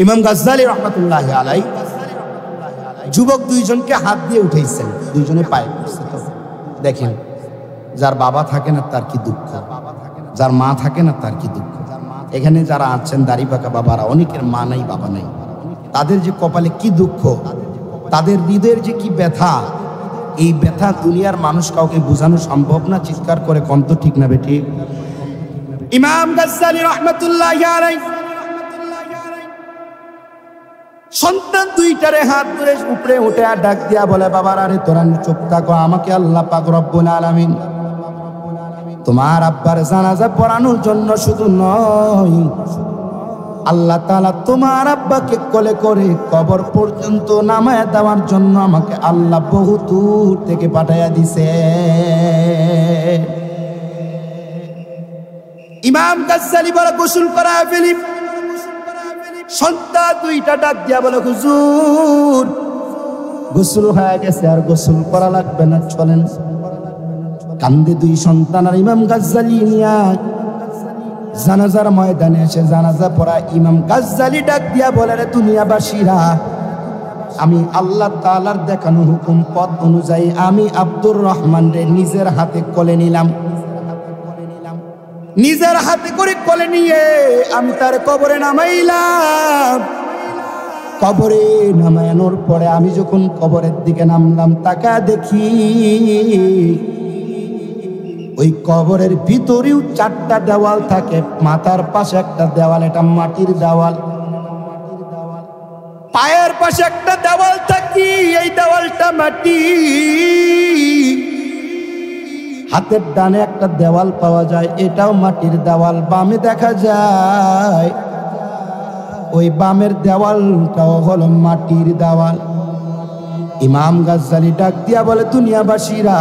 ইমাম গাজ্জালি রাহমাতুল্লাহি আলাইহি যুবক দুইজনকে হাত দিয়ে উঠাইছেন, দুইজনে পায়ে পড়ছে। তো দেখেন, যার বাবা থাকে না তার কি দুঃখ, যার মা থাকে না তার কি দুঃখ। এখানে যারা আছেন দাড়ি পাকা বাবারা, অনেকের মা নাই বাবা নাই, তাদের যে কপালে কি দুঃখ, তাদের হৃদয়ের যে কি ব্যথা, এই ব্যথা দুনিয়ার মানুষ কাউকে বোঝানো সম্ভব না। চিৎকার করে কন্ত ঠিক না বেটি? ইমাম গাজ্জালি রাহমাতুল্লাহি আলাইহি সন্তান দুইটারে হাত ধরে উপরে উঠে আর ডাক দিয়া বলে, বাবার আরে তোরা চুপ থাকো, আমাকে আল্লাহ পাক রব্বুল আলামিন তোমার আব্বার জানাজা পড়ানোর জন্য শুধু নয়, আল্লাহ তাআলা তোমার আব্বাকে কোলে করে কবর পর্যন্ত নামায় দেওয়ার জন্য আমাকে আল্লাহ বহু দূর থেকে পাঠাইয়া দিছে। ইমাম গাজ্জালী বলে গোসল করা ফেলি। সন্তান দুইটা ডাক দিয়া বলে হুজুর গোসল হয়ে গেছে, আর গোসল করা লাগবে না, চলেন। কান্দে দুই সন্তান। আর ইমাম গাজ্জালী নিয়া জানাজার ময়দানে এসে জানাজা পড়া ইমাম গাজ্জালী ডাক দিয়া বলে, রে দুনিয়াবাসীরা, আমি আল্লাহ তাআলার দেখানো হুকুম পথ অনুযায়ী আমি আব্দুর রহমান রে নিজের হাতে কোলে নিলাম। নিজের হাতে করে কোলে নিয়ে আমি তার কবরে নামাইলাম। কবরে নামানোর পরে আমি যখন কবরের দিকে নামলাম, তাকা দেখি ওই কবরের ভিতরেও চারটা দেওয়াল থাকে। মাথার পাশে একটা দেওয়াল, এটা মাটির দেওয়াল। পায়ের পাশে একটা দেওয়াল থাকি, এই দেওয়ালটা মাটি। হাতের ডানে একটা দেওয়াল পাওয়া যায়, এটাও মাটির দেওয়াল। বামে দেখা যায় ওই বামের দেওয়ালটাও হলো মাটির দেওয়াল। ইমাম গাজ্জালী ডাক দিয়া বলে, দুনিয়াবাসীরা,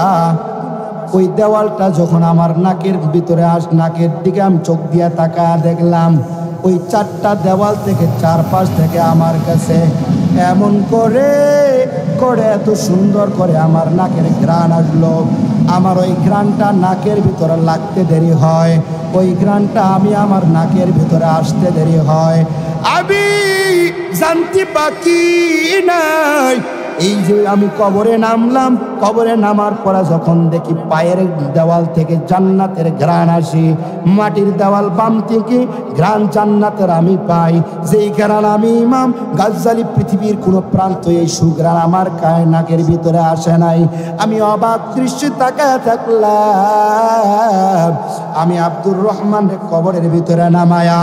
ওই দেওয়ালটা যখন আমার নাকের ভিতরে নাকের দিকে আমি চোখ দিয়া তাকায়া দেখলাম, ওই চারটা দেওয়াল থেকে চারপাশ থেকে আমার কাছে এমন করে করে এত সুন্দর করে আমার নাকের ঘ্রাণ আসলো। আমার ওই ঘ্রাণটা নাকের ভিতরে লাগতে দেরি হয়, ওই ঘ্রাণটা আমি আমার নাকের ভিতরে আসতে দেরি হয়। আমি জানতে বাকি নাই এই যে আমি কবরে নামলাম, কবরে নামার পরে যখন দেখি পায়ের দেওয়াল থেকে জান্নাতের ঘ্রাণ আসে, মাটির দেওয়াল বাম থেকে ঘ্রাণ জান্নাতের আমি পাই। যেই ঘ্রাণ আমি ইমাম গাজ্জালী পৃথিবীর কোনো প্রান্ত এই সুঘ্রাণ আমার নাকের ভিতরে আসে নাই। আমি অবাক দৃশ্যে তাকায় থাকলাম। আমি আব্দুর রহমানের কবরের ভিতরে নামায়া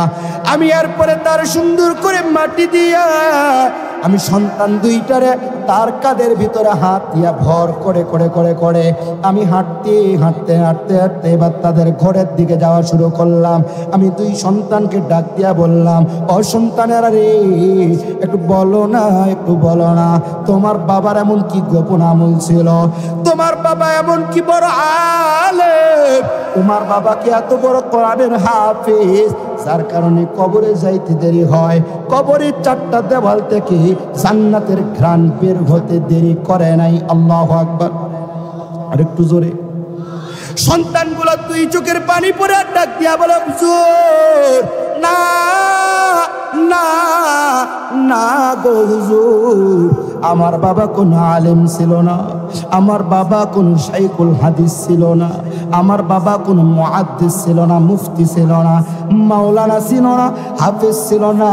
আমি এরপরে তার সুন্দর করে মাটি দিয়া আমি সন্তান দুইটারে তার কাঁধের ভিতরে হাত দিয়া ভর করে করে করে করে আমি হাঁটতে হাঁটতে হাঁটতে হাঁটতে এবার তাদের ঘরের দিকে যাওয়া শুরু করলাম। আমি দুই সন্তানকে ডাক দিয়া বললাম, ও সন্তানেরা রে, একটু বলো না, একটু বলো না, তোমার বাবার এমন কি গোপন আমল ছিল? তোমার বাবা এমন কি বড় আলেম? তোমার বাবাকে এত বড় কোরআনের হাফেজ, যার কারণে কবরে যাইতে দেরি হয়? কবরের চারটা দেওয়াল থেকে জান্নাতের ঘ্রাণ বের হতে দেরি করে নাই। আল্লাহু আকবার। আর একটু জোরে। সন্তানগুলো দুই চোখের পানি পরে ডাক দিয়া বলে, হুজুর না না না গো হুজুর, আমার বাবা কোন আলেম ছিল না, আমার বাবা কোন শাইখুল হাদিস ছিল না, আমার বাবা কোন মুহাদ্দিস ছিল না, মুফতি ছিল না, মাওলানা ছিল না, হাফেজ ছিল না,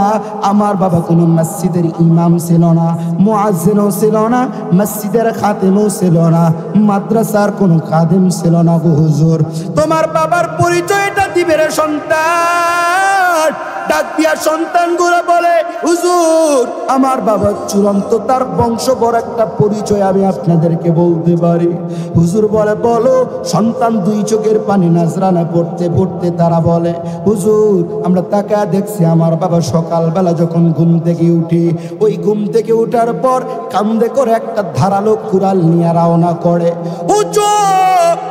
আমার বাবা কোন মসজিদের ইমাম ছিল না, মুয়াজ্জিনও ছিল না, মসজিদের খাদেমও ছিল না, মাদ্রাসার কোন খাদেম ছিল না গো হুজুর। তোমার বাবার পরিচয়টা দিবে রে সন্তান। ডাক দিয়া সন্তানগুলো বলে, হুজুর আমার বাবা চূড়ান্ত, তার বংশ বড় একটা পরিচয় আমি আপনাদেরকে বলতে পারি। হুজুর বলে, বলো। সন্তান দুই চোখের পানি নাজরানা পড়তে পড়তে তারা বলে, হুজুর আমরা তাকায় দেখছি আমার বাবা সকালবেলা যখন ঘুম থেকে উঠি, ওই ঘুম থেকে উঠার পর কান্দে করে একটা ধারালো কুড়াল নিয়ে রওনা করে উঁচু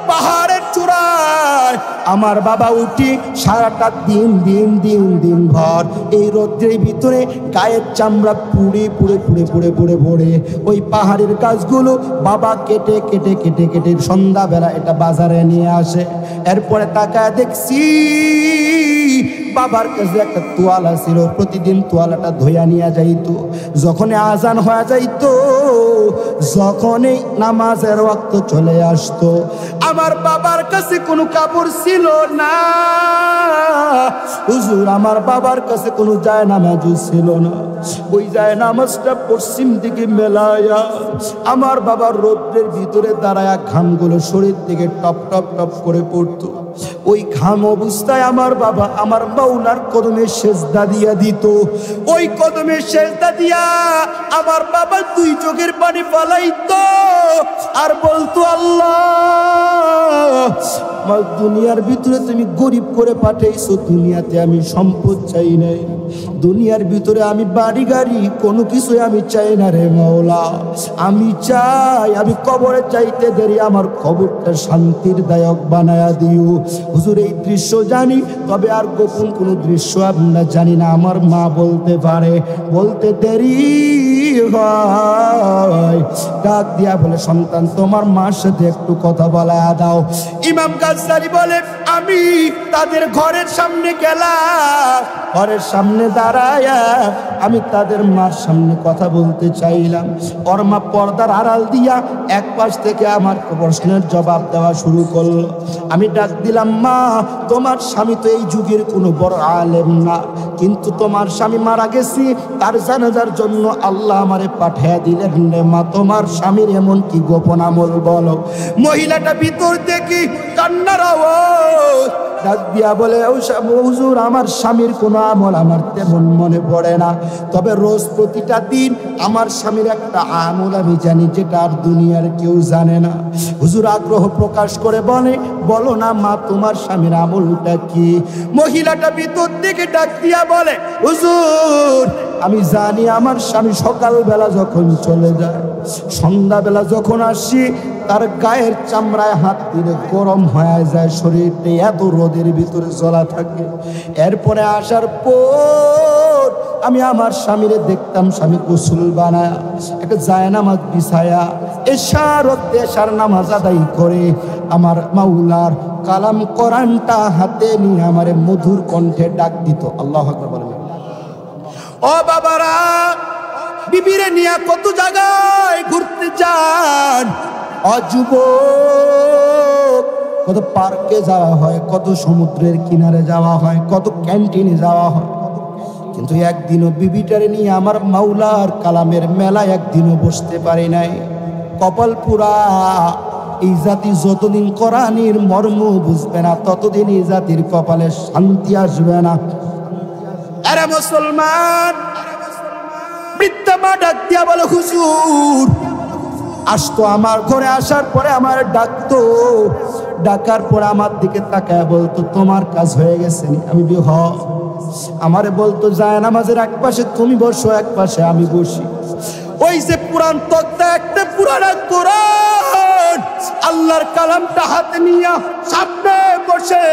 পাহাড়ের চূড়ায়। আমার বাবা উঠি সারাটা দিন দিন দিন দিন ভর এই রোদ্রের ভিতরে গায়ের চামড়া পুড়ে পুড়ে পুড়ে পুড়ে পুড়ে পড়ে ওই পাহাড়ের গাছগুলো বাবা কেটে কেটে কেটে কেটে সন্ধ্যাবেলা এটা বাজারে নিয়ে আসে। এরপরে তাকায় দেখছি বাবার কাছে একটা তোয়ালা ছিল, প্রতিদিন তোয়ালাটা ধুইয়া নিয়ে যাইতো। যখনই আজান হয়ে যাইতো, যখনই নামাজের ওয়াক্ত চলে আসতো, আমার বাবার কাছে কোনো কাপড় ছিল না হুজুর, আমার বাবার কাছে কোনো জায়নামাজও ছিল না। ওই জায়নামাজটা পশ্চিম দিকে মেলায়া আমার বাবার রৌদ্রের ভিতরে দাঁড়ায়া ঘামগুলো শরীর থেকে টপ টপ টপ করে পড়তো। ওই ঘাম অবস্থায় আমার বাবা আমার মাওলার কদমে সেজদা দিয়া দিত। ওই কদমে সেজদা দিয়া আমার বাবা দুই চোখের পানি ফালাইতো আর বলতো, আল্লাহ দুনিয়ার ভিতরে তুমি গরিব করে পাঠাইছো, দুনিয়াতে আমি সম্পদ চাই নাই, দুনিয়ার ভিতরে আমি বাড়ি গাড়ি কোনো কিছুই আমি চাই না রে মাওলা। আমি চাই আমি কবরে চাইতে দেরি আমার কবরটা শান্তির দায়ক বানায়া দিও হুজুর। এই দৃশ্য জানি, তবে আর গোপন কোনো দৃশ্য আমরা জানি না। আমার মা বলতে পারে, বলতে দেরি হয়, ডাক দিয়া বলে সন্তান তোমার মার সাথে একটু কথা বলা দাও। ইমাম গাজ্জালী বলে আমি তাদের ঘরের সামনে গেলাম, ঘরের সামনে দাঁড়ায়া আমি তাদের মার সামনে কথা বলতে চাইলাম। ওর মা পর্দার আড়াল দিয়া এক পাশ থেকে আমার প্রশ্নের জবাব দেওয়া শুরু করলো। আমি ডাক দিলাম মা তোমার স্বামী তো এই যুগের কোনো বড় আলেম না, কিন্তু তোমার স্বামী মারা গেছে, তার জানাজার জন্য আল্লাহ আমারে পাঠিয়ে দিলেন রে মা। তোমার স্বামীর এমন কি গোপন আমল বলো? মহিলাটা ভিতর দেখি কান্নার আওয়াজ, ডাক দিয়া বলে হুজুর আমার স্বামীর কোনো আমল আমার তেমন মনে পড়ে না, তবে রোজ প্রতিটা দিন আমার স্বামীর একটা আমল আমি জানি যেটা আর দুনিয়ার কেউ জানে না। হুজুর আগ্রহ প্রকাশ করে বলে বলো না মা তোমার স্বামীর আমলটা কি? মহিলাটা ভিতর থেকে ডাক দিয়া বলে হুজুর আমি জানি আমার স্বামী সকালবেলা যখন চলে যায়, সন্ধ্যাবেলা যখন আসি তার গায়ের চামড়ায় হাত দিলে গরম হয়ে যায়, শরীরটা এত রোদের ভিতরে জ্বলা থাকে। এরপরে আসার পর আমি আমার স্বামীরে দেখতাম স্বামী গোসল বানায় একটা জায়নামাজ বিছায়া এশার নামাজ আদায় করে আমার মাওলার কালাম কোরআনটা হাতে নিয়ে আমারে মধুর কণ্ঠে ডাক দিত। আল্লাহু আকবার বলেন। ও বাবারা, বিবিরে নিয়ে কত জায়গায় ঘুরতে যান, অযুবক কত পার্কে যাওয়া হয়, কত সমুদ্রের কিনারে যাওয়া হয়, কত ক্যান্টিনে যাওয়া হয়, কিন্তু একদিনও বিবিটারে নিয়ে আমার মাওলার কালামের মেলায় একদিনও বসতে পারি নাই। কপাল পুরা। এই জাতি যতদিন কোরআনের মর্ম বুঝবে না ততদিন এই জাতির কপালে শান্তি আসবে না। আরে মুসলমান, বৃদ্ধা মা ডাক দিয়া বলে হুজুর আসতো আমার ঘরে, আসার পরে আমার ডাকতো, ডাকার পরে আমার দিকে তাকায় বলতো তোমার কাজ হয়ে গেছে। আমি বিহ আমারে বলতো যায় নামাজের এক পাশে তুমি বসো, এক পাশে আমি বসি। ওই যে পুরান তক্তা একটা পুরানা কোরআন আল্লাহর কালামটা হাতে নিয়ে সামনে বসে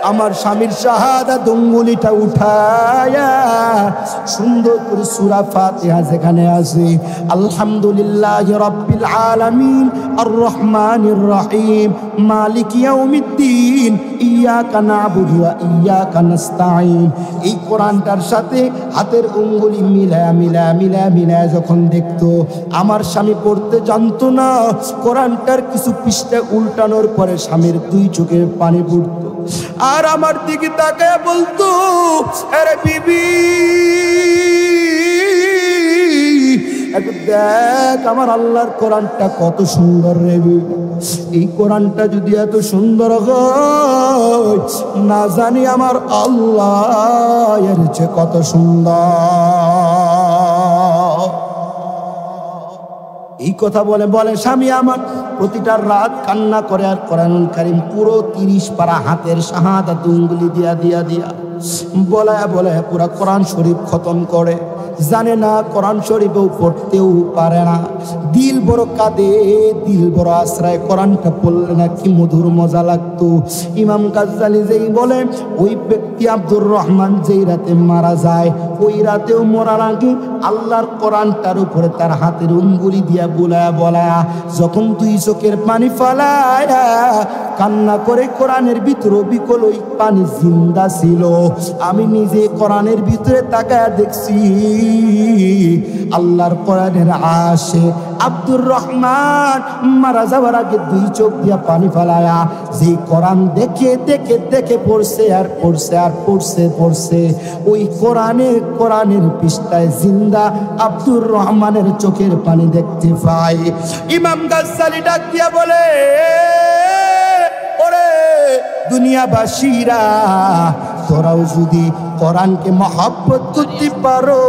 আমার স্বামীর শাহাদাত আঙ্গুলিটা উঠায়া সুন্দর করে সূরা ফাতিহা যেখানে আছে আলহামদুলিল্লাহি রাব্বিল আলামিন আর রহমানির রহিম মালিক ইয়াউমিদ্দিন ইয়াকা না'বুদু ওয়া ইয়াকা নাস্তাঈন, এই কোরআনটার সাথে হাতের আঙ্গুলি মিলা যখন দেখতো আমার স্বামী পড়তে জানতো না, কোরআনটার কিছু পৃষ্ঠা উল্টানোর পরে স্বামীর দুই চোখের পানি পড়তো আর আমার দিকে তাকায় বলতো আরে বিবি একটু দেখ আমার আল্লাহর কোরআনটা কত সুন্দর রে বিবি। এই কোরআনটা যদি এত সুন্দর হয় না জানি আমার আল্লাহ এর চেয়ে কত সুন্দর। এই কথা বলে স্বামী আমার প্রতিটা রাত কান্না করে আর কোরআনুল কারীম পুরো 30 পারা হাতের শাহাদাত আঙ্গুলি দিয়া বলায় পুরা কোরআন শরীফ খতম করে। জানে না কোরআন শরীফও পড়তেও পারে না, দিল বড় কাঁদে, দিল বড় আশ্রয়। কোরআনটা পড়লে না কি মধুর মজা লাগতো। ইমাম গাজ্জালী যেই বলে ওই ব্যক্তি আব্দুর রহমান যেই রাতে মারা যায় ওই রাতেও মরার আগে আল্লাহর কোরআনটার উপরে তার হাতের আঙ্গুলি দিয়া বলায়া যখন দুই চোখের পানি ফালায়া কান্না করে কোরআনের ভিতরে বিকল ওই পানি জিন্দা ছিল। আমি নিজে কোরআনের ভিতরে তাকায়া দেখছি আল্লাহর কোরআনের আশিক আব্দুর রহমান মারা যাওয়ার আগে দুই চোখ দিয়া পানি ফালায়া যে কোরআন দেখে পড়ছে আর পড়ছে ওই কোরআনের পৃষ্ঠায় জিন্দা আব্দুর রহমানের চোখের পানি দেখতে পাই। ইমাম গাজ্জালী ডাক দিয়া বলে ওরে দুনিয়াবাসীরা, তোরাও যদি কোরআনকে মহব্বত করতে পারো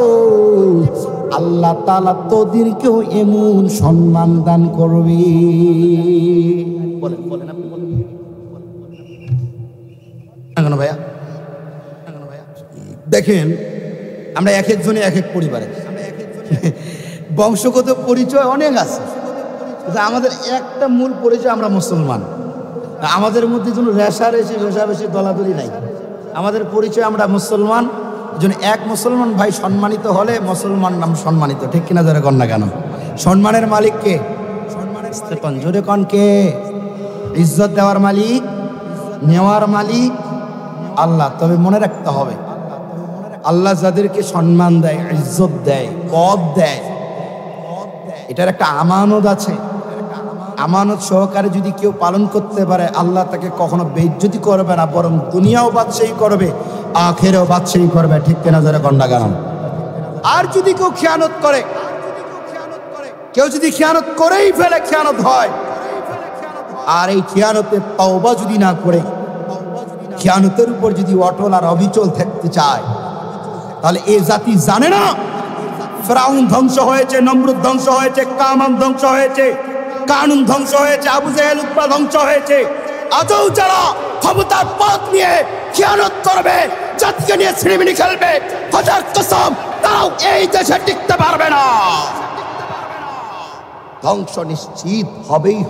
আল্লাহ তাআলা তোদেরকেও এমন সম্মান দান করবে। বলেন আপনি বলেন। কেন ভাইয়া? দেখেন, আমরা এক একজনে এক এক পরিবারে, বংশগত পরিচয় অনেক আছে, আমাদের একটা মূল পরিচয় আমরা মুসলমান। আমাদের মধ্যে কোনো রেশারেশি দলাদলি নাই, আমাদের পরিচয় আমরা মুসলমান। যেন এক মুসলমান ভাই সম্মানিত হলে মুসলমান নাম সম্মানিত, ঠিক কিনা জোরে কন না কেন? সম্মানের মালিক কে? জোরে কন কে? ইজ্জত দেওয়ার মালিক, নেওয়ার মালিক আল্লাহ। তবে মনে রাখতে হবে, আল্লাহ যাদেরকে সম্মান দেয়, ইজ্জত দেয়, পদ দেয়, এটার একটা আমানত আছে। আমানত সহকারে যদি কেউ পালন করতে পারে, আল্লাহ তাকে কখনো বেইজ্জতি করবে না, বরং দুনিয়াও বাদশাহী করবে, আখিরাতেও বাদশাহী করবে, ঠিক কিনা যারা কন্যা গান। আর যদি কেউ খেয়ানত করে, কেউ যদি খেয়ানত করেই ফেলে, খেয়ানত হয়, আর এই খেয়ানতে তওবা যদি না করে, খেয়ানতের উপর যদি অটল আর অবিচল থাকতে চায়, তাহলে এই জাতি জানে না ফিরআউন ধ্বংস হয়েছে, নমরুদ ধ্বংস হয়েছে, কামান ধ্বংস হয়েছে, কানুন ধ্বংস হয়েছে, আবু জেহেল উতবা ধ্বংস হয়েছে। আজও যারা ক্ষমতার পথ নিয়ে খেয়ানত করবে, জাতিকে নিয়ে ছিনিমিনি খেলবে, হাজার কসম তারাও এই দেশে টিকতে পারবে না, ধ্বংস নিশ্চিত হবেই।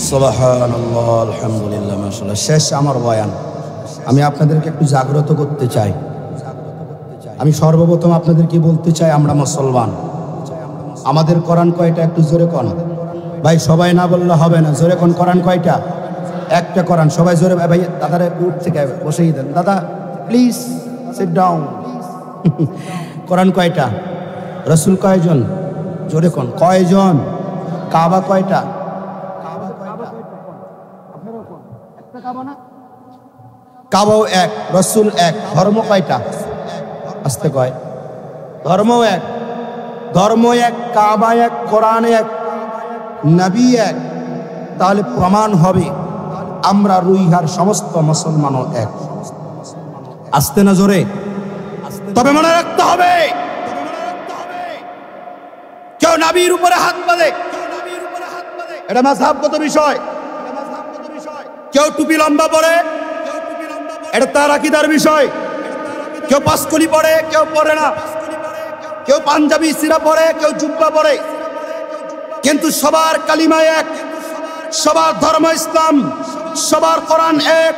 সুবহানাল্লাহ, আলহামদুলিল্লাহ, মাশাআল্লাহ। শেষ আমার বয়ান। আমি আপনাদেরকে একটু জাগ্রত করতে চাই। আমি সর্বপ্রথম আপনাদেরকে বলতে চাই, আমরা মুসলমান। আমাদের কোরআন কয়টা? একটু জোরে কোন ভাই, সবাই না বললে হবে না, জোরে কোন কোরআন কয়টা? একটা কোরআন, সবাই জোরে। ভাই দাদারে উঠ থেকে বসেই দেন, দাদা প্লিজ সিট ডাউন। কোরআন কয়টা? রাসূল কয়জন? জোরে কোন কয়জন? কাবা কয়টা? কাবাও এক, রাসূল এক। ধর্ম কয়টা? আস্তে কয়। ধর্ম এক, ধর্ম এক, কাবা এক, কোরআন এক, নবী এক। তাহলে প্রমাণ হবে আমরা রুইহার সমস্ত মুসলমানও এক। আস্তে না জোরে? তবে মনে রাখতে হবে, কেউ নবীর উপরে হাত বাঁধে, এটা মাযহাবগত বিষয়। কেউ টুপি লম্বা পরে, এটা তার আকীদার বিষয়। কেউ পাঁচকলি পরে, কেউ পরে না। কেউ পাঞ্জাবি সিরা পরে, কেউ জুব্বা পরে, কিন্তু সবার কালিমা এক, সবার ধর্ম ইসলাম, সবার কোরআন এক,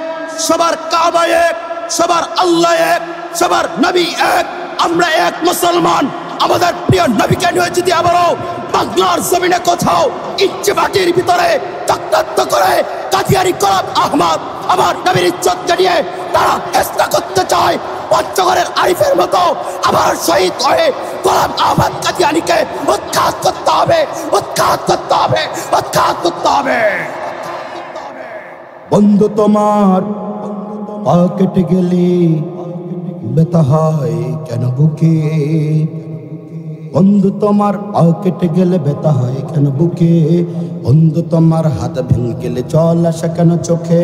সবার কাবা এক, সবার আল্লাহ এক, সবার নবী এক। আমরা এক মুসলমান। আমাদের প্রিয় নবীকে নিয়ে যদি আবারও বাংলার জমিনে কোথাও ইচ্ছে বাটির ভিতরে চক্রান্ত করে কাদিয়ারি গোলাম আহমদ আমার নবীর ইজ্জতকে নিয়ে তারা চেষ্টা করতে চায়, পঞ্চগড়ের আরিফের মতো আবার শহীদ হয়ে গোলাম আহমদ কাদিয়ানিকে উৎখাত করতে হবে, উৎখাত করতে হবে, উৎখাত করতে হবে। বন্ধু তোমার পা কেটে গেলে ব্যথা হয় কেন বুকে? বন্ধু তোমার পা কেটে গেলে ব্যথা হয় কেন বুকে? বন্ধু তোমার হাত ভেঙে গেলে জল আসে কেন চোখে?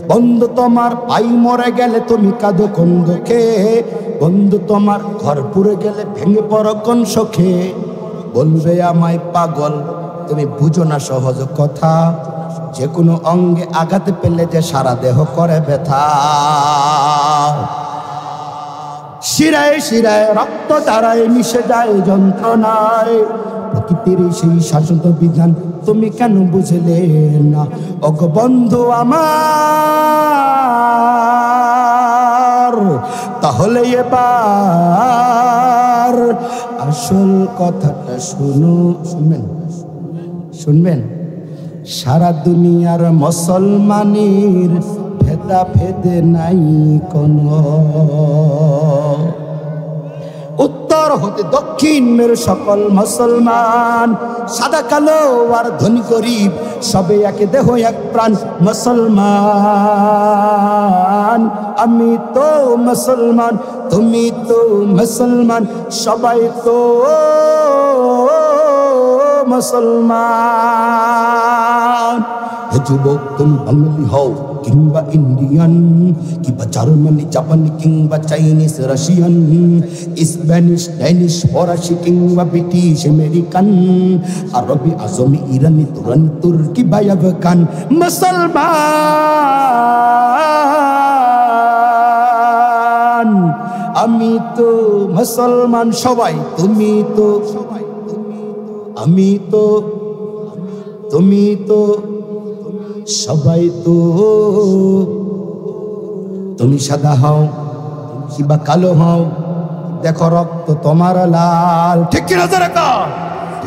বন্ধু তোমার ভাই মরে গেলে তুমি কাঁদো কোন দুঃখে? বন্ধু তোমার ঘর পুড়ে গেলে ভেঙে পড়ো কোন শোকে? বলবে আমায় পাগল, তুমি বুঝো না সহজ কথা, যে কোনো অঙ্গে আঘাত পেলে যে সারা দেহ করে ব্যথা। শিরায় শিরায় রক্ত দ্বারায় মিশে যায় যন্ত্রণায়, প্রকৃতির সেই শাশ্বত বিধান তুমি কেন বুঝলে না? ওগো বন্ধু আমার, তাহলে এবার আসল কথাটা শুনবেন, শুনবেন। সারা দুনিয়ার মুসলমানের ভেদা ভেদে নাই কোনো, উত্তর হতে দক্ষিণ মেরু সকল মুসলমান, সাদা কালো আর ধনী গরিব সবে এক দেহ এক প্রাণ মুসলমান। আমি তো মুসলমান, তুমি তো মুসলমান, সবাই তো মুসলমান। হে যুবক তুমি বাঙালি হও কিংবা ইন্ডিয়ান কিংবা জার্মানি জাপানি কিংবা চাইনিজ রাশিয়ান স্প্যানিশ ড্যানিশ ফরাসি কিংবা ব্রিটিশ আমেরিকান আরবি আজমি ইরানি তুরানি তুর্কি বা আফগান মুসলমান আমি তো মুসলমান সবাই তুমি তো আমি তো তুমি তো সবাই তো তুমি সাদা হও কিংবা কালো হও দেখো রক্ত তোমার লাল ঠিক কিনা জোরে কর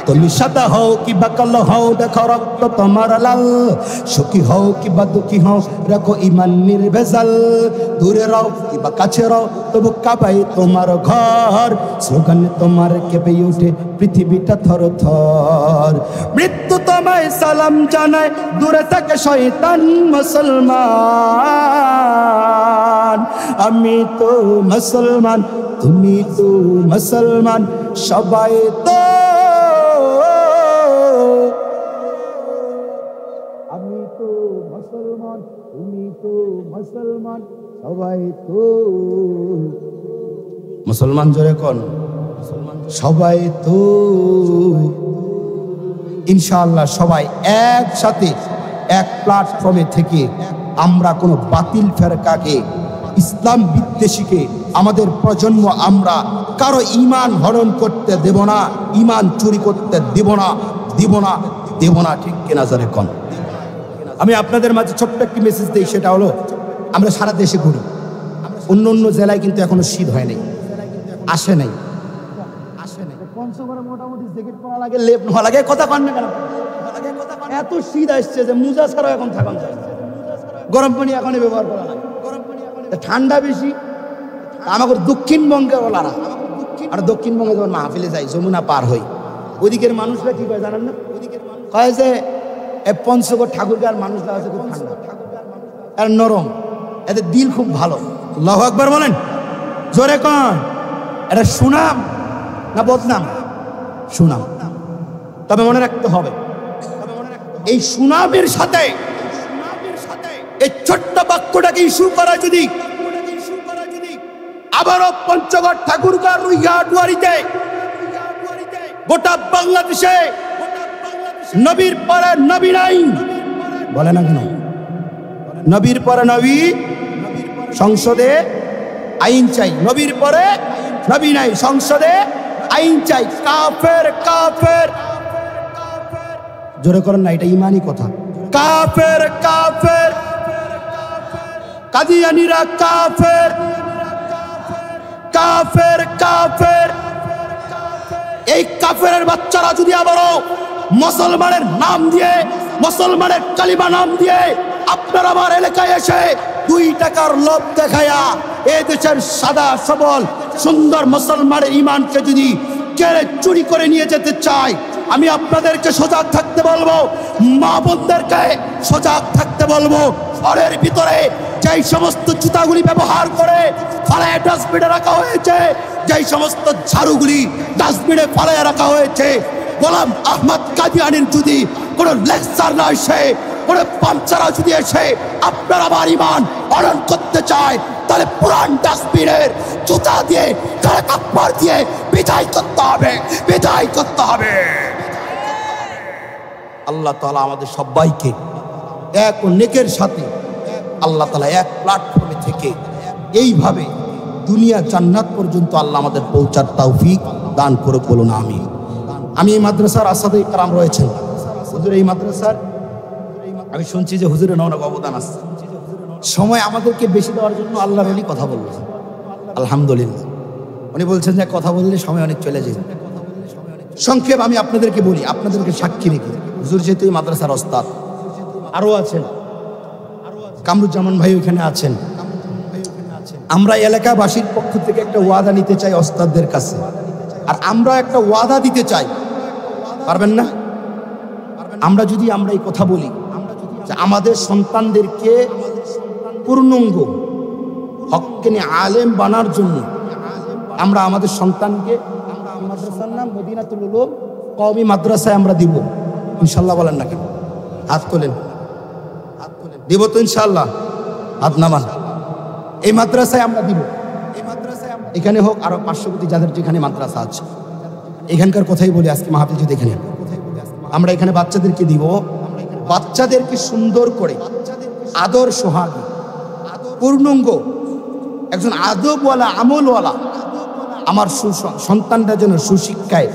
তুমি সাদা হও কিংবা কালো হও দেখো রক্ত তোমার লাল সুখী হও কিংবা দুঃখী হও রাখো ঈমান নির্ভেজাল দূরে রও কিংবা কাছে রও তবু কাবাই তোমার ঘর স্লোগানে তোমার কেঁপে ওঠে পৃথিবীটা থর থর মৃত্যু তোমায় সালাম জানায় দূরে থাকে শয়তান মুসলমান আমি তো মুসলমান তুমি তো মুসলমান সবাই তো আমি তো মুসলমান তুমি তো মুসলমান সবাই তো মুসলমান জোরে কোন সবাই তো ইনশাআল্লাহ সবাই একসাথে এক প্ল্যাটফর্মে থেকে আমরা কোনো বাতিল ফেরকাকে ইসলাম বিদ্বেষীকে আমাদের প্রজন্ম আমরা কারো ঈমান হরণ করতে দেব না ঈমান চুরি করতে দেব না ঠিক কিনা জোরে কোন আমি আপনাদের মাঝে ছোট্ট একটি মেসেজ দিই সেটা হলো আমরা সারা দেশে ঘুরি অন্য অন্য জেলায় কিন্তু এখনো শীত হয় নাই আসে নাই পঞ্চগড়ে মোটামুটি জ্যাকেট পরা লাগে লেপ নেওয়া লাগে কথা কন না কেন এত শীত আসছে যে মোজা ছাড়াও এখন থাকুন যায় গরম পানি এখনই ব্যবহার করা লাগে ঠান্ডা বেশি আমাদের দক্ষিণবঙ্গে ওলারা আর দক্ষিণবঙ্গে যখন মাহফিলে যাই যমুনা পার হই ওদিকের মানুষরা কি কয় জানেন না কয় যে পঞ্চগড় ঠাকুরগাঁর মানুষরা আছে খুব ঠান্ডা আর নরম এদের দিল খুব ভালো আল্লাহু আকবার বলেন জোরে কন এটা সুনাম না বদনাম সুনাম তবে মনে রাখতে হবে এই সুনামের সাথে এই ছোট্ট বাক্যটাকে ইস্যু করা যদি আবারও পঞ্চগড় ঠাকুরগাঁর রুইয়াটুয়ারিতে গোটা বাংলাদেশে নবীর পরে নবী নাই বলে না কেন নবীর পরে নবী সংসদে আইন চাই নবীর পরে নবী নাই সংসদে আইন চাই কাফের কাফের জোরে করেন না এটা ইমানি কথা কাফের কাফের কাদিয়ানীরা কাফের কাফের কাফের এই কাফেরের বাচ্চারা যদি আবারও মুসলমানের নাম দিয়ে মুসলমানের কালিমা নাম দিয়ে আপনার আমার এলাকায় এসে 2 টাকার লোভ দেখায়া এই দেশের সাদা সবল সুন্দর মুসলমানের ঈমানকে যদি কেড়ে চুরি করে নিয়ে যেতে চায় আমি আপনাদেরকে সজাগ থাকতে বলবো মা বোনদেরকে সজাগ থাকতে বলবো ঘরের ভিতরে যেই সমস্ত জুতাগুলি ব্যবহার করে ফালায় ডাস্টবিনে রাখা হয়েছে যেই সমস্ত ঝাড়ুগুলি ডাস্টবিনে ফালায় রাখা হয়েছে গোলাম আহমদ কাদিয়ানীর যদি কোনো লেকচার না এসে কোনো পাঞ্চারা যদি এসে আপনার আমার ঈমান হরণ করতে চায় তাহলে পুরান ডাস্টবিনের জুতা দিয়ে তারা কাপড় দিয়ে বিদায় করতে হবে বিদায় করতে হবে আল্লাহ তাআলা আমাদের সবাইকে এক ও নেকের সাথে আল্লাহ তাআলা এক প্ল্যাটফর্মে থেকে এইভাবে দুনিয়া জান্নাত পর্যন্ত আল্লাহ আমাদের পৌঁছার তৌফিক দান করুক বলুন আমিন আমি এই মাদ্রাসার আসাদে کرام রয়েছেন হুজুর এই মাদ্রাসার আমি শুনছি যে হুজুরের অনেক অবদান আছে সময় আমাদেরকে বেশি দেওয়ার জন্য আল্লাহর ওলি কথা বললেন আলহামদুলিল্লাহ উনি বলছেন যে কথা বললে সময় অনেক চলে যায় সংক্ষেপ আমি আপনাদেরকে বলি আপনাদেরকে সাক্ষী রেখে হুজুর যেহেতু এই মাদ্রাসার ওস্তাদ আরো আছেন কামরুজ্জামান ভাই ওখানে আছেন আমরা এলাকাবাসীর পক্ষ থেকে একটা ওয়াদা নিতে চাই ওস্তাদদের কাছে আর আমরা একটা ওয়াদা দিতে চাই পারবেন না আমরা যদি আমরা এই কথা বলি যে আমাদের সন্তানদেরকে পূর্ণাঙ্গ হক্কানি আলেম বানার জন্য আমরা আমাদের সন্তানকে মাদ্রাসার নাম মদিনাতুল উলুম কওমি মাদ্রাসায় আমরা দিব ইনশাআল্লাহ বলেন না কেন হাত তোলেন দিব তো ইনশাআল্লাহ? হাত নামান। এই মাদ্রাসায় আমরা দিব, এখানে হোক আরো পার্শ্ববর্তী যাদের যেখানে মাদ্রাসা আছে এখানকার কথাই বলি। আজকে মাহফিল যদি এখানে আমরা এখানে বাচ্চাদেরকে দিব, বাচ্চাদেরকে সুন্দর করে আদর সোহাগ পূর্ণাঙ্গ একজন আদবওয়ালা আমলওয়ালা আমার সন্তানরা যেন সুশিক্ষায়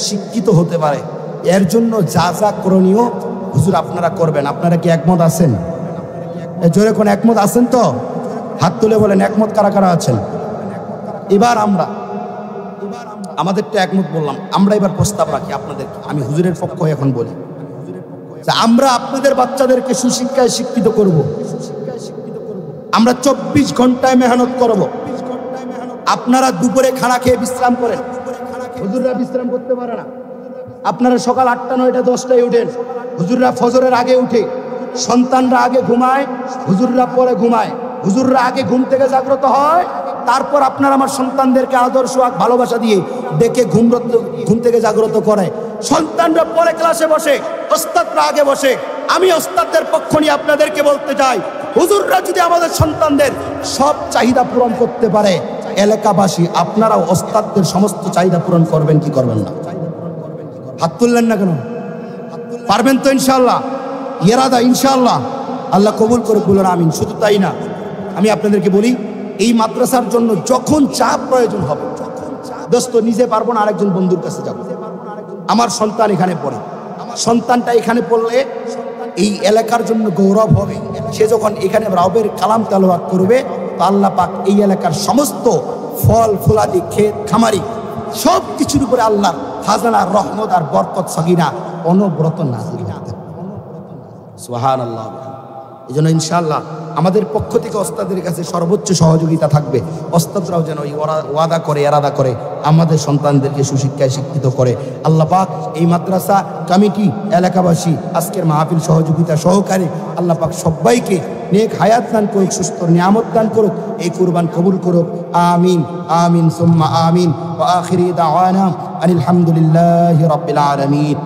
শিক্ষিত হতে পারে, এর জন্য যা যা করণীয় হুজুর আপনারা করবেন। আপনারা কি একমত আছেন? জোরে কোন একমত আছেন তো? হাত তুলে বলেন একমত কারা কারা আছেন। এবার আমরা আমাদেরটা একমত বললাম, আমরা এবার প্রস্তাব রাখি আপনাদেরকে, আমি হুজুরের পক্ষ এখন বলি যে আমরা আপনাদের বাচ্চাদেরকে সুশিক্ষায় শিক্ষিত করব। আমরা 24 ঘন্টায় মেহনত করব। আপনারা দুপুরে খানা খেয়ে বিশ্রাম করেন, হুজুররা বিশ্রাম করতে পারে না। আপনারা সকাল 8টা 9টা 10টায় উঠেন, হুজুররা ফজরের আগে উঠে, সন্তানরা আগে ঘুমায়, হুজুররা পরে ঘুমায়। হুজুররা আগে ঘুম থেকে জাগ্রত হয়, তারপর আপনারা আমার সন্তানদেরকে আদর্শ ভালোবাসা দিয়ে ডেকে ঘুম থেকে জাগ্রত করে। সন্তানরা পরে ক্লাসে বসে, ওস্তাদরা আগে বসে। আমি ওস্তাদদের পক্ষ নিয়ে আপনাদেরকে বলতে চাই, হুজুররা যদি আমাদের সন্তানদের সব চাহিদা পূরণ করতে পারে, এলাকাবাসী আপনারাও ওস্তাদদের সমস্ত চাহিদা পূরণ করবেন কি করবেন না? হাত তুললেন না কেন? পারবেন তো ইনশাআল্লাহ? ইরাদা ইনশাআল্লাহ আল্লাহ কবুল করে বলুন আমিন। শুধু তাই না, আমি আপনাদেরকে বলি এই মাদ্রাসার জন্য যখন যা প্রয়োজন হবে, দোস্ত নিজে পারবো না, আরেকজন বন্ধুর কাছে যাব। আমার সন্তান এখানে পড়ে, সন্তানটা এখানে পড়লে এই এলাকার জন্য গৌরব হবে। সে যখন এখানে রবের কালাম তেলাওয়াত করবে তো আল্লাহ পাক এই এলাকার সমস্ত ফল ফুলাদি ক্ষেত খামারি সব কিছুর উপরে আল্লাহর খাজানা রহমত আর বরকত সগিনা অনবরত নাযিল হবে। সুবহানাল্লাহ। এই জন্য ইনশাআল্লাহ আমাদের পক্ষ থেকে ওস্তাদের কাছে সর্বোচ্চ সহযোগিতা থাকবে। ওস্তাদরাও যেন ওয়াদা করে এরাদা করে আমাদের সন্তানদেরকে সুশিক্ষায় শিক্ষিত করে। আল্লাহ পাক এই মাদ্রাসা কমিটি এলাকাবাসী আজকের মাহফিল সহযোগিতা সহকারে আল্লাহ পাক সবাইকে নেক হায়াত দান করুক, সুস্থ নিয়ামত দান করুক, এই কুরবান কবুল করুক। আমিন আমিন সুম্মা আমিন। ওয়া আখিরি দাওয়ানা আনিল হামদুলিল্লাহি রাব্বিল আলামিন।